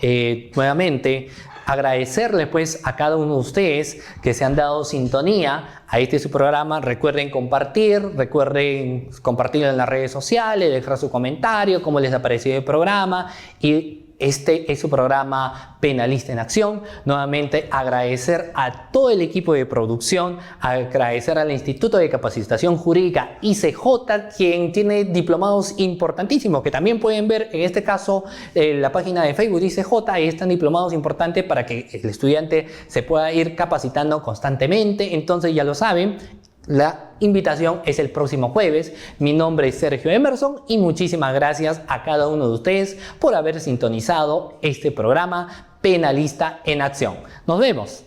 nuevamente agradecerles, pues, a cada uno de ustedes que se han dado sintonía a este su programa. Recuerden compartirlo en las redes sociales, dejar su comentario, cómo les ha parecido el programa. Y este es su programa Penalista en Acción. Nuevamente agradecer a todo el equipo de producción, agradecer al Instituto de Capacitación Jurídica ICJ, quien tiene diplomados importantísimos que también pueden ver en este caso en la página de Facebook de ICJ. Ahí están diplomados importantes para que el estudiante se pueda ir capacitando constantemente. Entonces, ya lo saben, la invitación es el próximo jueves. Mi nombre es Sergio Emerson y muchísimas gracias a cada uno de ustedes por haber sintonizado este programa Penalista en Acción. Nos vemos.